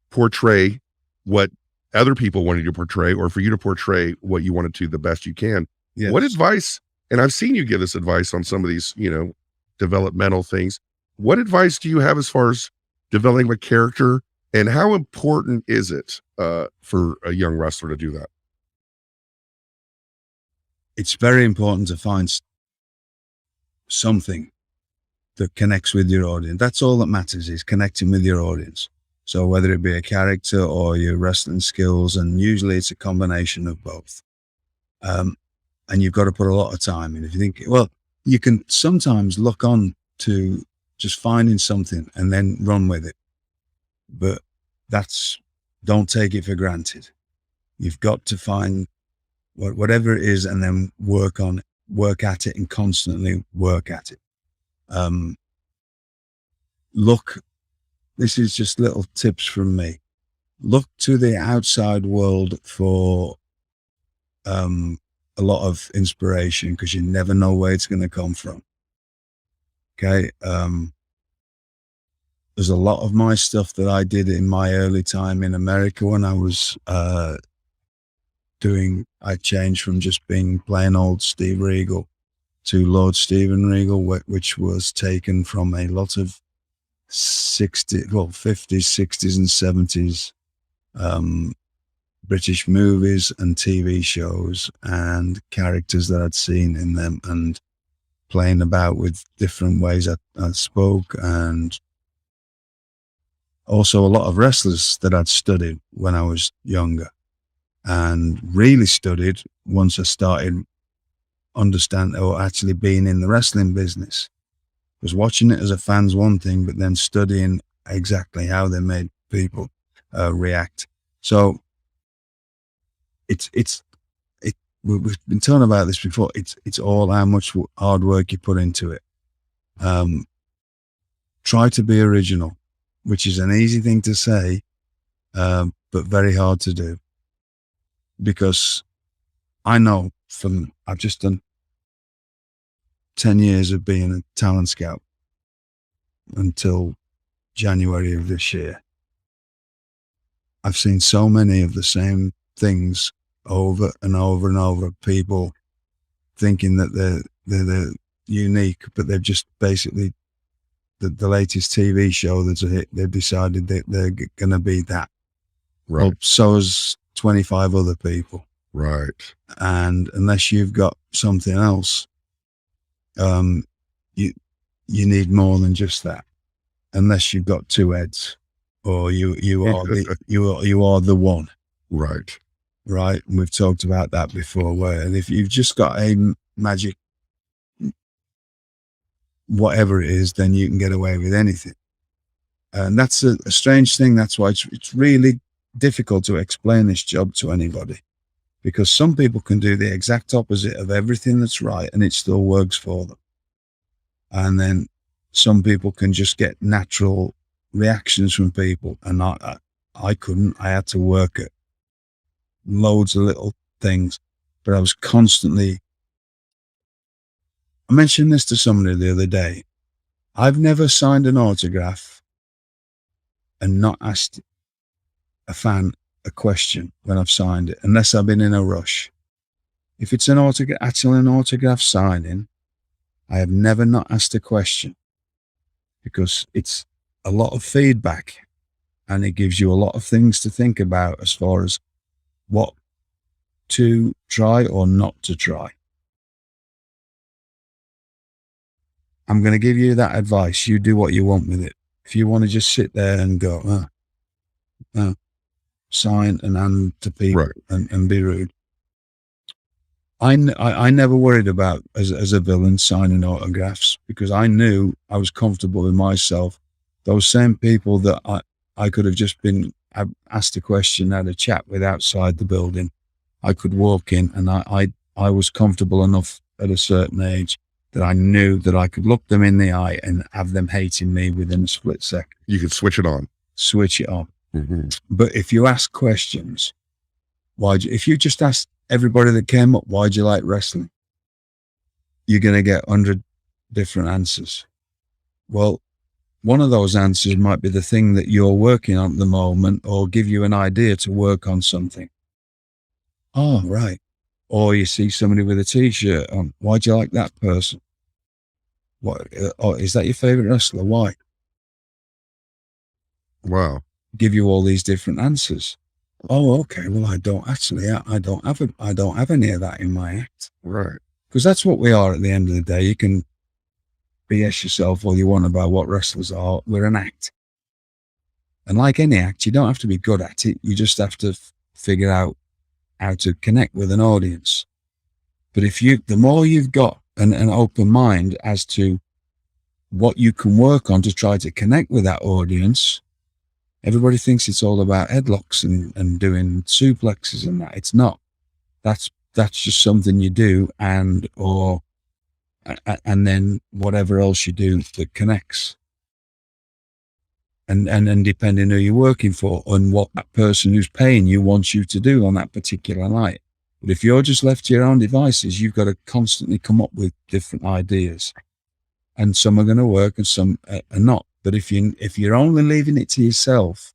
portray what other people wanted you to portray, or for you to portray what you wanted to the best you can. Yes. What advice, and I've seen you give this advice on some of these, developmental things. What advice do you have as far as developing a character, and how important is it for a young wrestler to do that? It's very important to find something that connects with your audience. That's all that matters, is connecting with your audience. So whether it be a character or your wrestling skills, and usually it's a combination of both. And you've got to put a lot of time in. If you think, well, you can sometimes look on to just finding something and then run with it. But don't take it for granted. You've got to find whatever it is and then work at it and constantly work at it. This is just little tips from me. Look to the outside world for a lot of inspiration, because you never know where it's going to come from. Okay. There's a lot of my stuff that I did in my early time in America when I was I changed from just being plain old Steve Regal to Lord Stephen Regal, which was taken from a lot of 50s, 60s and 70s British movies and TV shows and characters that I'd seen in them, and playing about with different ways I spoke, and also a lot of wrestlers that I'd studied when I was younger, and really studied once I started understanding or actually being in the wrestling business. Because watching it as a fan's one thing, but then studying exactly how they made people react. So we've been talking about this before. It's all how much hard work you put into it. Try to be original, which is an easy thing to say, but very hard to do. Because I know I've just done 10 years of being a talent scout until January of this year. I've seen so many of the same things over and over and over. People thinking that they're unique, but they've just basically the latest TV show that's a hit. They've decided that they're going to be that. Right. Well, so has 25 other people. Right. And unless you've got something else, you need more than just that. Unless you've got two heads, or you are the one. Right. Right. And we've talked about that before, where if you've just got a magic, whatever it is, then you can get away with anything. And that's a strange thing. That's why it's really difficult to explain this job to anybody, because some people can do the exact opposite of everything that's right and it still works for them. And then some people can just get natural reactions from people, and I couldn't. I had to work at loads of little things, but I was constantly. I mentioned this to somebody the other day. I've never signed an autograph and not asked a fan a question when I've signed it, unless I've been in a rush. If it's actually an autograph signing, I have never not asked a question, because it's a lot of feedback and it gives you a lot of things to think about as far as what to try or not to try. I'm going to give you that advice. You do what you want with it. If you want to just sit there and go, sign and hand to people Right. and be rude. I never worried about as a villain signing autographs because I knew I was comfortable with myself. Those same people that I could have just been asked a question, had a chat with outside the building, I could walk in and I was comfortable enough at a certain age that I knew that I could look them in the eye and have them hating me within a split second. You could switch it on. Switch it on. Mm-hmm. But if you ask questions, if you just ask everybody that came up, why'd you like wrestling? You're going to get 100 different answers. Well, one of those answers might be the thing that you're working on at the moment or give you an idea to work on something. Oh, right. Or you see somebody with a t-shirt on. Why'd you like that person? What? Oh, is that your favorite wrestler? Why? Wow. Give you all these different answers. Oh, okay. Well, I don't have any of that in my act. Right. Because that's what we are at the end of the day. You can BS yourself all you want about what wrestlers are. We're an act. And like any act, you don't have to be good at it. You just have to figure out how to connect with an audience. But the more you've got an open mind as to what you can work on to try to connect with that audience, everybody thinks it's all about headlocks and doing suplexes and that. It's not. That's just something you do and then whatever else you do that connects. And depending who you're working for and what that person who's paying you wants you to do on that particular night. But if you're just left to your own devices, you've got to constantly come up with different ideas. And some are going to work and some are not. But if you're only leaving it to yourself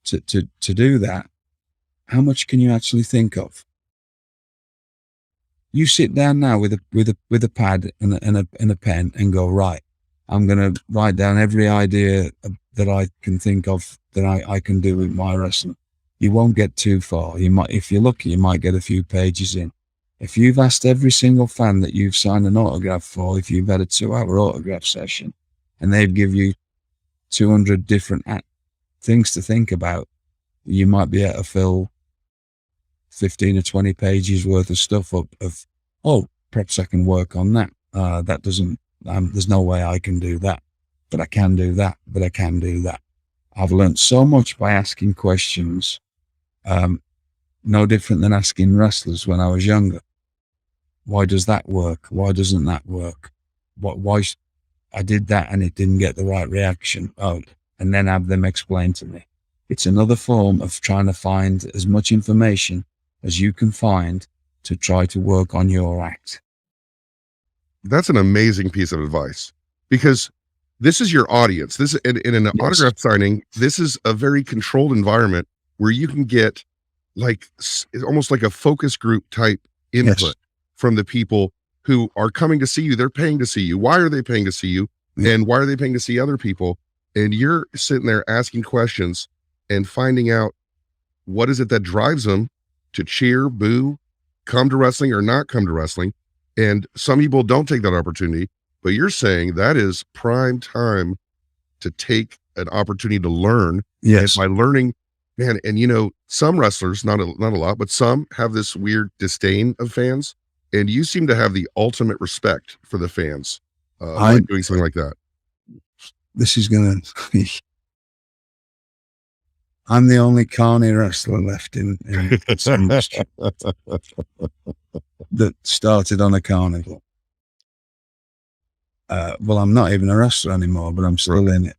to do that, how much can you actually think of? You sit down now with a pad and a pen and go, right, I'm going to write down every idea that I can think of that I can do with my wrestling. You won't get too far. You might, if you're lucky, you might get a few pages in. If you've asked every single fan that you've signed an autograph for, if you've had a 2-hour autograph session and they've give you 200 different things to think about, you might be able to fill 15 or 20 pages worth of stuff up of, perhaps I can work on that. That doesn't, there's no way I can do that, but I can do that, but I can do that. I've learned so much by asking questions, no different than asking wrestlers when I was younger. Why does that work? Why doesn't that work? Why I did that and it didn't get the right reaction. And then have them explain to me. It's another form of trying to find as much information as you can find to try to work on your act. That's an amazing piece of advice because this is your audience. This in an autograph signing, this is a very controlled environment where you can get almost like a focus group type input from the people who are coming to see you. They're paying to see you. Why are they paying to see you? And why are they paying to see other people? And you're sitting there asking questions and finding out what is it that drives them to cheer, boo, come to wrestling or not come to wrestling. And some people don't take that opportunity, but you're saying that is prime time to take an opportunity to learn. Yes. And by learning, man, and some wrestlers, not a lot, but some have this weird disdain of fans. And you seem to have the ultimate respect for the fans by doing something like that. This is going to... I'm the only carny wrestler left in this industry that started on a carnival. Well, I'm not even a wrestler anymore, but I'm still in it.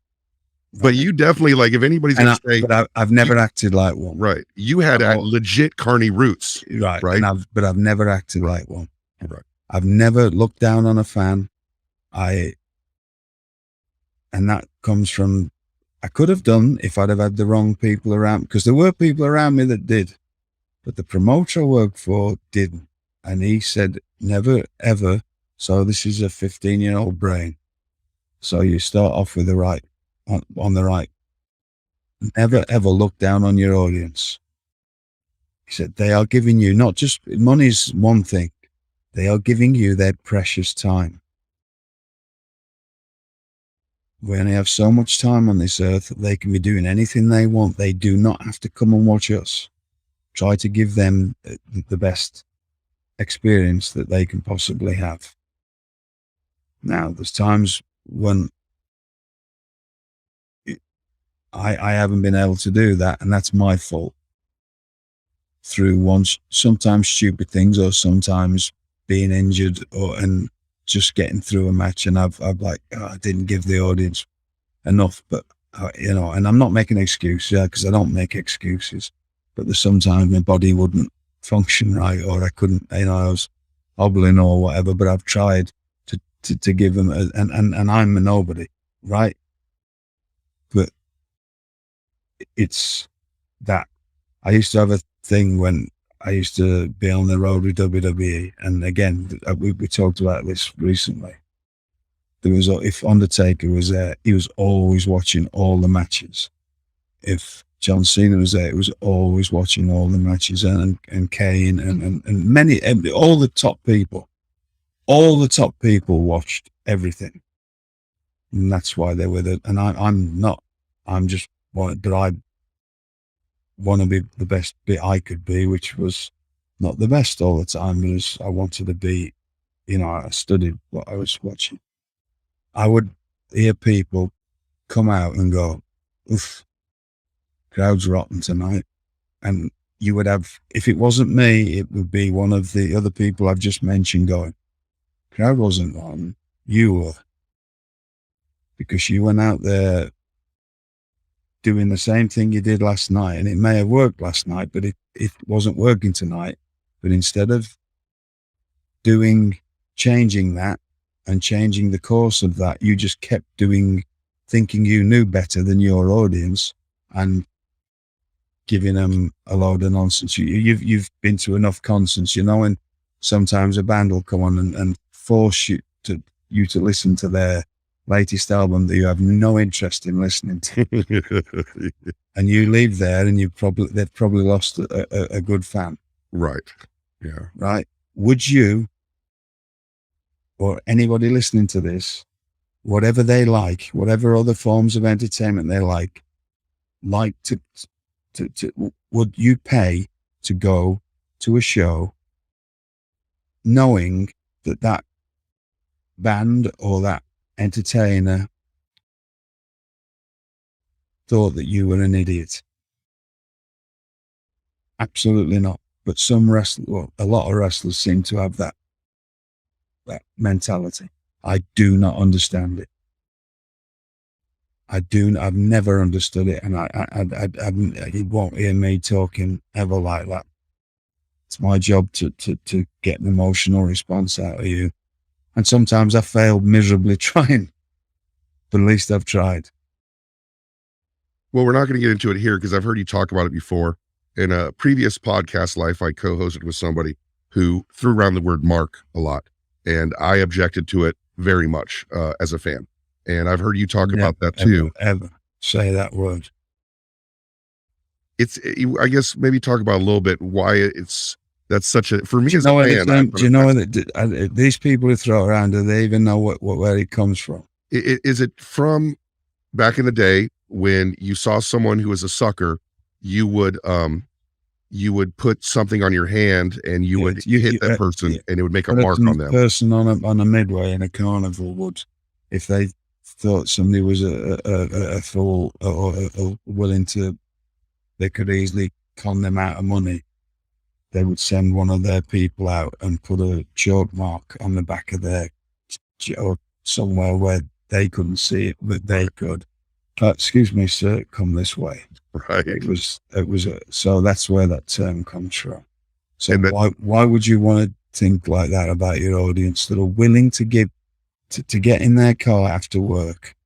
But you definitely, if anybody's going to say... But I've never acted like one. Right. You had legit carny roots. Right. Right. But I've never acted like one. Right. I've never looked down on a fan. And that comes from... I could have done if I'd have had the wrong people around, because there were people around me that did, but the promoter I worked for didn't. And he said, never, ever. So this is a 15-year-old brain. So you start off with the right, on the right. Never, ever look down on your audience. He said, they are giving you, not just, money's one thing. They are giving you their precious time. We only have so much time on this earth that they can be doing anything they want. They do not have to come and watch us. Try to give them the best experience that they can possibly have. Now, there's times when I haven't been able to do that, and that's my fault. Through sometimes stupid things, or sometimes being injured, and just getting through a match, and I've like, I didn't give the audience enough. But and I'm not making excuses, because I don't make excuses. But there's sometimes my body wouldn't function right, or I couldn't, I was hobbling or whatever. But I've tried to give them, and I'm a nobody, right? But it's that I used to have a thing when I used to be on the road with WWE, and again, we talked about this recently. There was, if Undertaker was there, he was always watching all the matches. If John Cena was there, he was always watching all the matches, and Kane and many, all the top people watched everything, and that's why they were there. And I'm not. I'm just but I want to be the best bit I could be, which was not the best all the time, but I wanted to be. I studied what I was watching. I would hear people come out and go, "Oof, crowd's rotten tonight," and you would have, if it wasn't me, it would be one of the other people I've just mentioned going, "Crowd wasn't on, you were," because you went out there doing the same thing you did last night, and it may have worked last night, but it wasn't working tonight. But instead of changing that and changing the course of that, you just kept thinking you knew better than your audience, and giving them a load of nonsense. You've been to enough concerts, and sometimes a band will come on and force you to listen to their latest album that you have no interest in listening to, and you leave there and they've probably lost a good fan. Right. Yeah. Right. Would you, or anybody listening to this, whatever they like, whatever other forms of entertainment they like to would you pay to go to a show knowing that band or that entertainer thought that you were an idiot? Absolutely not. But a lot of wrestlers seem to have that mentality. I do not understand it. I've never understood it, and you won't hear me talking ever like that. It's my job to get an emotional response out of you. And sometimes I failed miserably trying, but at least I've tried. Well, we're not going to get into it here because I've heard you talk about it before. In a previous podcast life, I co-hosted with somebody who threw around the word mark a lot, and I objected to it very much as a fan. And I've heard you talk about that too. Ever say that word. I guess maybe talk about a little bit why that's such a, for me as a fan. Do you know that these people who throw it around, do they even know where it comes from? Is it from back in the day when you saw someone who was a sucker, you would put something on your hand and you would hit that person and it would make a mark on them. Person on a midway in a carnival would, if they thought somebody was a fool or willing to, they could easily con them out of money, they would send one of their people out and put a chalk mark on the back of their, or somewhere where they couldn't see it, but they could. Excuse me, sir, come this way. Right. So that's where that term comes from. So why would you want to think like that about your audience that are willing to get in their car after work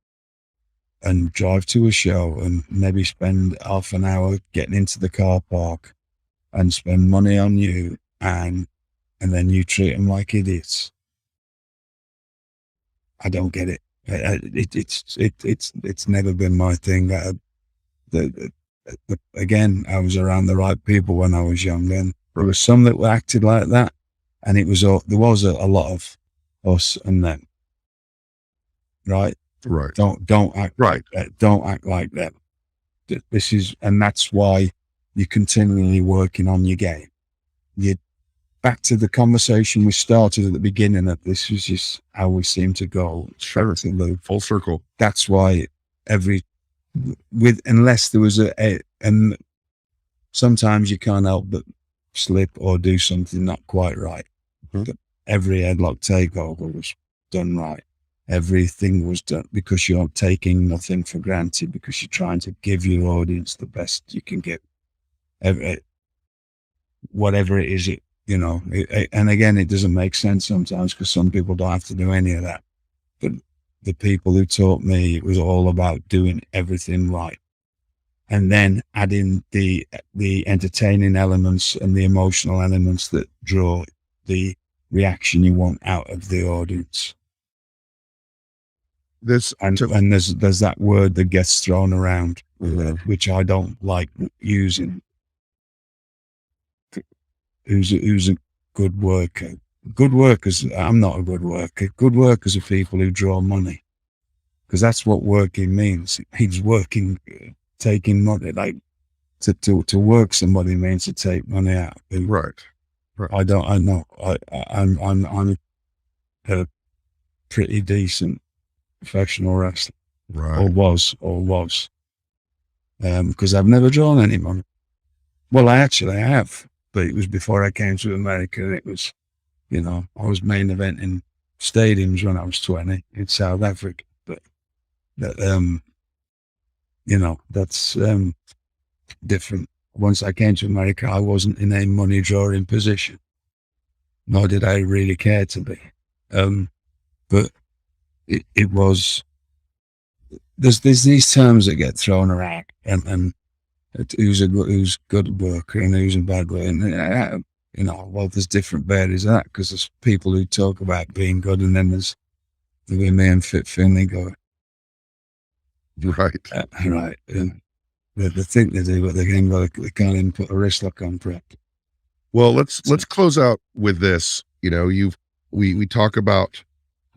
and drive to a show and maybe spend half an hour getting into the car park and spend money on you, and then you treat them like idiots? I don't get it. It's never been my thing. Again, I was around the right people when I was young, and there were some that were acted like that, and there was a lot of us and them. Right? Right. Don't act Right. like that. Don't act like that. This is, and that's why you're continually working on your game. You back to the conversation we started at the beginning of this was just how we seem to go. Sure. Full circle. That's why unless there was and sometimes you can't help but slip or do something not quite right. Mhm. Every headlock takeover was done right. Everything was done because you're taking nothing for granted, because you're trying to give your audience the best you can give. Whatever it is, and again, it doesn't make sense sometimes because some people don't have to do any of that. But the people who taught me, it was all about doing everything right. And then adding the entertaining elements and the emotional elements that draw the reaction you want out of the audience. And there's that word that gets thrown around, which I don't like using. Who's a good worker? Good workers. I'm not a good worker. Good workers are people who draw money, because that's what working means. It means working, taking money. Like to work somebody means to take money out. Right. I know. I'm a pretty decent professional wrestler. Right. Or was. Because I've never drawn any money. Well, I have, but it was before I came to America. It was, I was main eventing stadiums when I was 20 in South Africa. But that's different. Once I came to America, I wasn't in a money drawing position, nor did I really care to be. But it was. There's these terms that get thrown around, and who's good worker and who's a bad worker, and well, there's different variants of that, because there's people who talk about being good, and then there's the way me and Fit Finley go, right, right, and they think they do, but they can't even put a wrist lock on prep. Well, let's close out with this. We talk about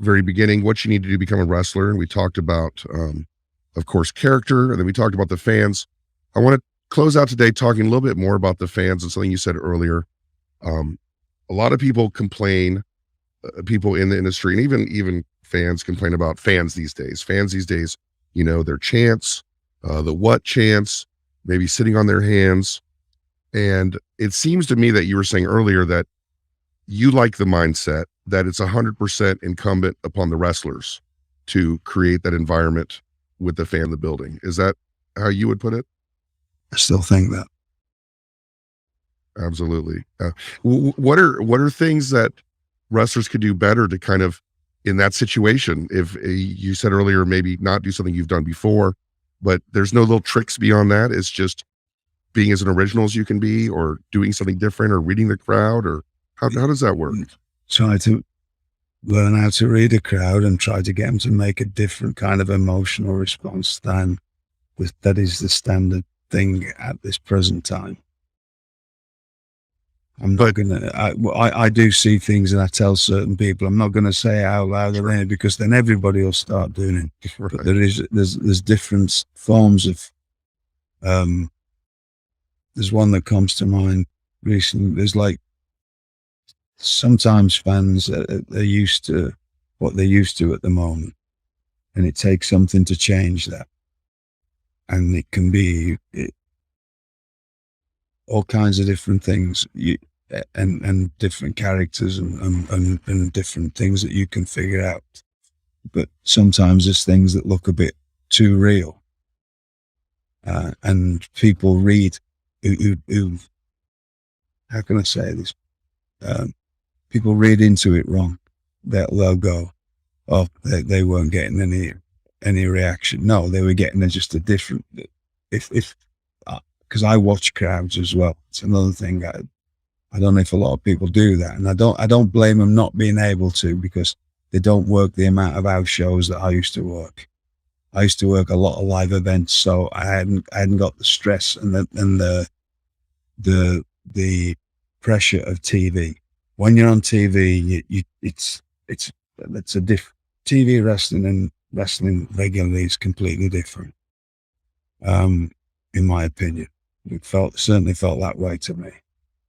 very beginning what you need to do to become a wrestler, and we talked about of course character, and then we talked about the fans. I want to close out today talking a little bit more about the fans and something you said earlier. A lot of people complain, people in the industry, and even fans complain about fans these days, their chants, the what chants, maybe sitting on their hands. And it seems to me that you were saying earlier that you like the mindset that it's 100% incumbent upon the wrestlers to create that environment with the fan in the building. Is that how you would put it? I still think that. Absolutely. What are things that wrestlers could do better to kind of, in that situation, if you said earlier, maybe not do something you've done before, but there's no little tricks beyond that. It's just being as an original as you can be, or doing something different, or reading the crowd, or how does that work? Try to learn how to read a crowd and try to get them to make a different kind of emotional response than that is the standard thing at this present time. I'm not gonna. I do see things, and I tell certain people. I'm not going to say it out loud, sure, because then everybody will start doing it. Right. But there's different forms of. There's one that comes to mind recently. There's like sometimes fans they're used to what they're used to at the moment, and it takes something to change that. And it can be all kinds of different things, and different characters and different things that you can figure out. But sometimes there's things that look a bit too real, and people read who how can I say this? People read into it wrong. They'll go, oh, they weren't getting any reaction. No, they were getting just a different. Because I watch crowds as well. It's another thing. I don't know if a lot of people do that, and I don't blame them not being able to, because they don't work the amount of house shows that I used to work. I used to work a lot of live events, so I hadn't got the stress and the pressure of TV. When you're on TV, it's a different TV wrestling, and wrestling regularly is completely different. In my opinion, certainly felt that way to me.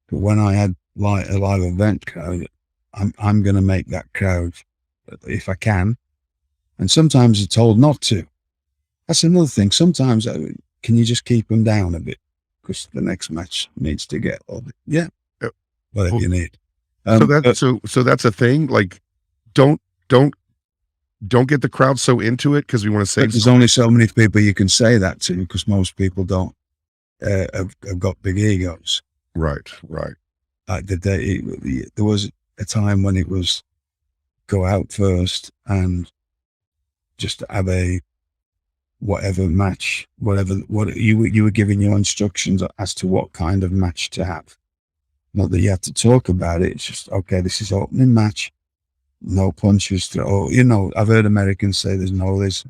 But when I had a live event crowd, I'm going to make that crowd if I can. And sometimes you're told not to. That's another thing. Sometimes can you just keep them down a bit because the next match needs to get all the, whatever you need. So that's a thing. Like, don't get the crowd so into it because we want to save. There's only so many people you can say that to because most people don't have got big egos. Right. There was a time when it was go out first and just have a whatever match, what you were giving your instructions as to what kind of match to have. Not that you have to talk about it. It's just, okay, this is opening match. No punches. I've heard Americans say there's no this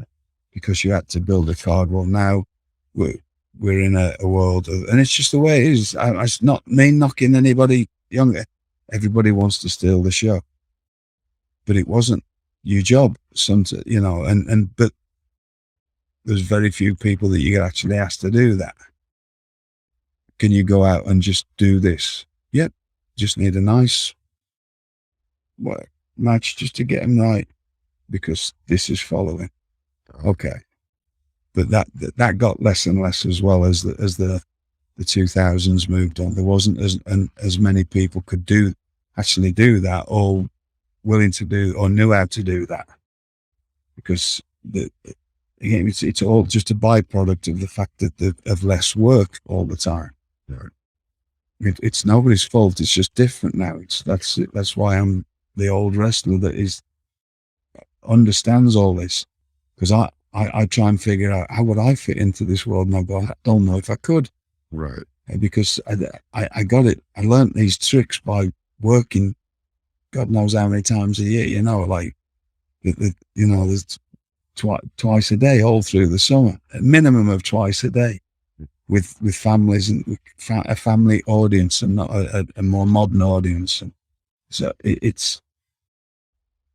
because you had to build a card. Well, now we're in a world of, and it's just the way it is. It's not me knocking anybody younger. Everybody wants to steal the show, but it wasn't your job. But there's very few people that you get actually asked to do that. Can you go out and just do this? Yep. Just need a nice match just to get them right because this is following. Okay. But that got less and less as well as the 2000s moved on. There wasn't as many people could actually do that or willing to do or knew how to do that because again, it's all just a byproduct of the fact that of less work all the time. Right. It's nobody's fault. It's just different now. That's why I'm the old wrestler that understands all this because I try and figure out how would I fit into this world now, but I don't know if I could. Right. Because I got it. I learned these tricks by working God knows how many times a year, like, there's twice a day all through the summer, a minimum of twice a day with families and a family audience and not a more modern audience. And so it's,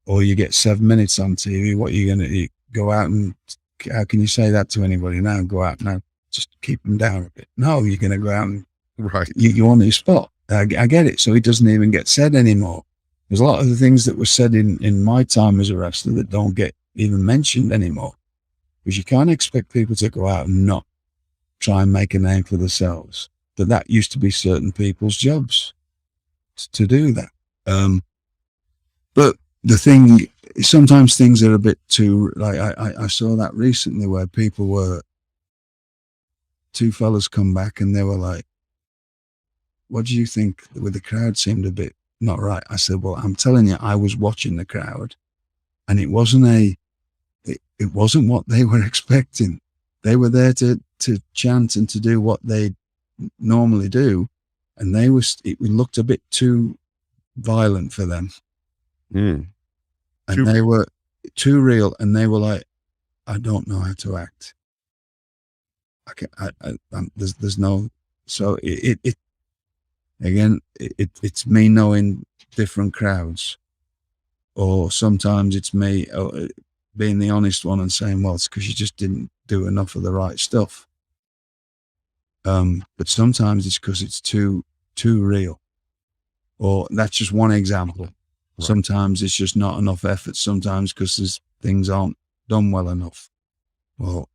or you get 7 minutes on TV. What are you going to go out and, how can you say that to anybody now? Go out now, just keep them down a bit. No, you're going to go out and you want your spot. I get it. So it doesn't even get said anymore. There's a lot of the things that were said in my time as a wrestler that don't get even mentioned anymore, because you can't expect people to go out and not try and make a name for themselves. But that used to be certain people's jobs to do that. But the thing, sometimes things are a bit too, like I saw that recently where two fellas come back and they were like, what do you think? With the crowd seemed a bit not right. I said, well, I'm telling you, I was watching the crowd and it wasn't what they were expecting. They were there to chant and to do what they normally do. And it looked a bit too violent for them. Mm. And they were too real. And they were like, I don't know how to act. There's no, so it's me knowing different crowds, or sometimes it's me being the honest one and saying, well, it's because you just didn't do enough of the right stuff. But sometimes it's because it's too real, or that's just one example. Right. Sometimes it's just not enough effort. Sometimes because things aren't done well enough. Well,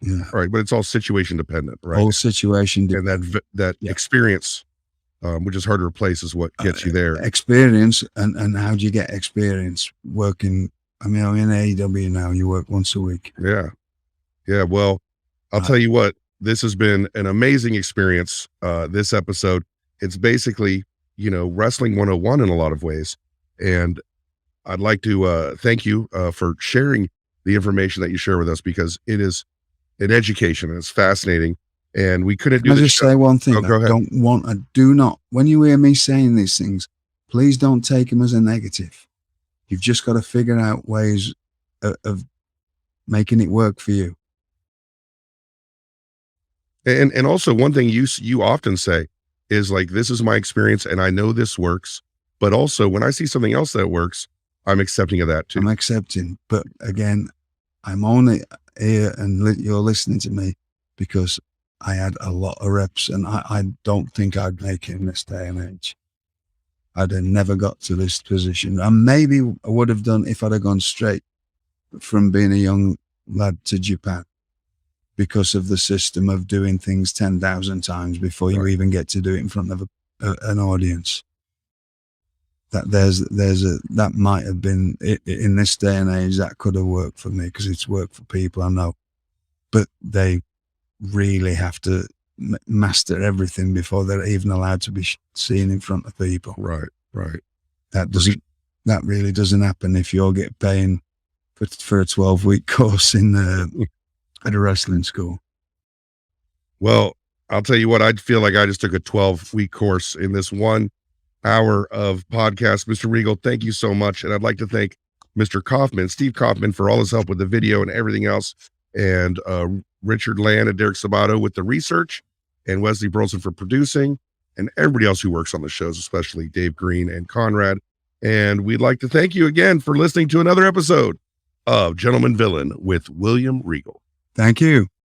yeah. Right, but it's all situation dependent, right? All situation dependent. And that experience, which is hard to replace, is what gets you there. Experience, and how do you get experience working? I mean, I'm in AEW now. You work once a week. Yeah. Well, I'll tell you what. This has been an amazing experience. This episode, it's basically, wrestling 101 in a lot of ways, and I'd like to thank you for sharing the information that you share with us, because it is an education and it's fascinating. And we couldn't do this. I'll just say one thing. Oh, go ahead. Do not, when you hear me saying these things, please don't take them as a negative. You've just got to figure out ways of making it work for you. And also, one thing you often say is like, this is my experience and I know this works, but also when I see something else that works, I'm accepting of that too. I'm accepting. But again, I'm only here and you're listening to me because I had a lot of reps, and I don't think I'd make it in this day and age. I'd have never got to this position. And maybe I would have done if I'd have gone straight from being a young lad to Japan, because of the system of doing things 10,000 times before you even get to do it in front of an audience. That might have been in this day and age, that could have worked for me, because it's worked for people I know, but they really have to master everything before they're even allowed to be seen in front of people. Right. That really doesn't happen if you're getting paying for a 12-week course at a wrestling school. Well, I'll tell you what, I feel like I just took a 12-week course in this 1 hour of podcast. Mr. Regal, thank you so much. And I'd like to thank Mr. Kaufman, Steve Kaufman, for all his help with the video and everything else. And Richard Land and Derek Sabato with the research, and Wesley Burleson for producing, and everybody else who works on the shows, especially Dave Green and Conrad. And we'd like to thank you again for listening to another episode of Gentleman Villain with William Regal. Thank you.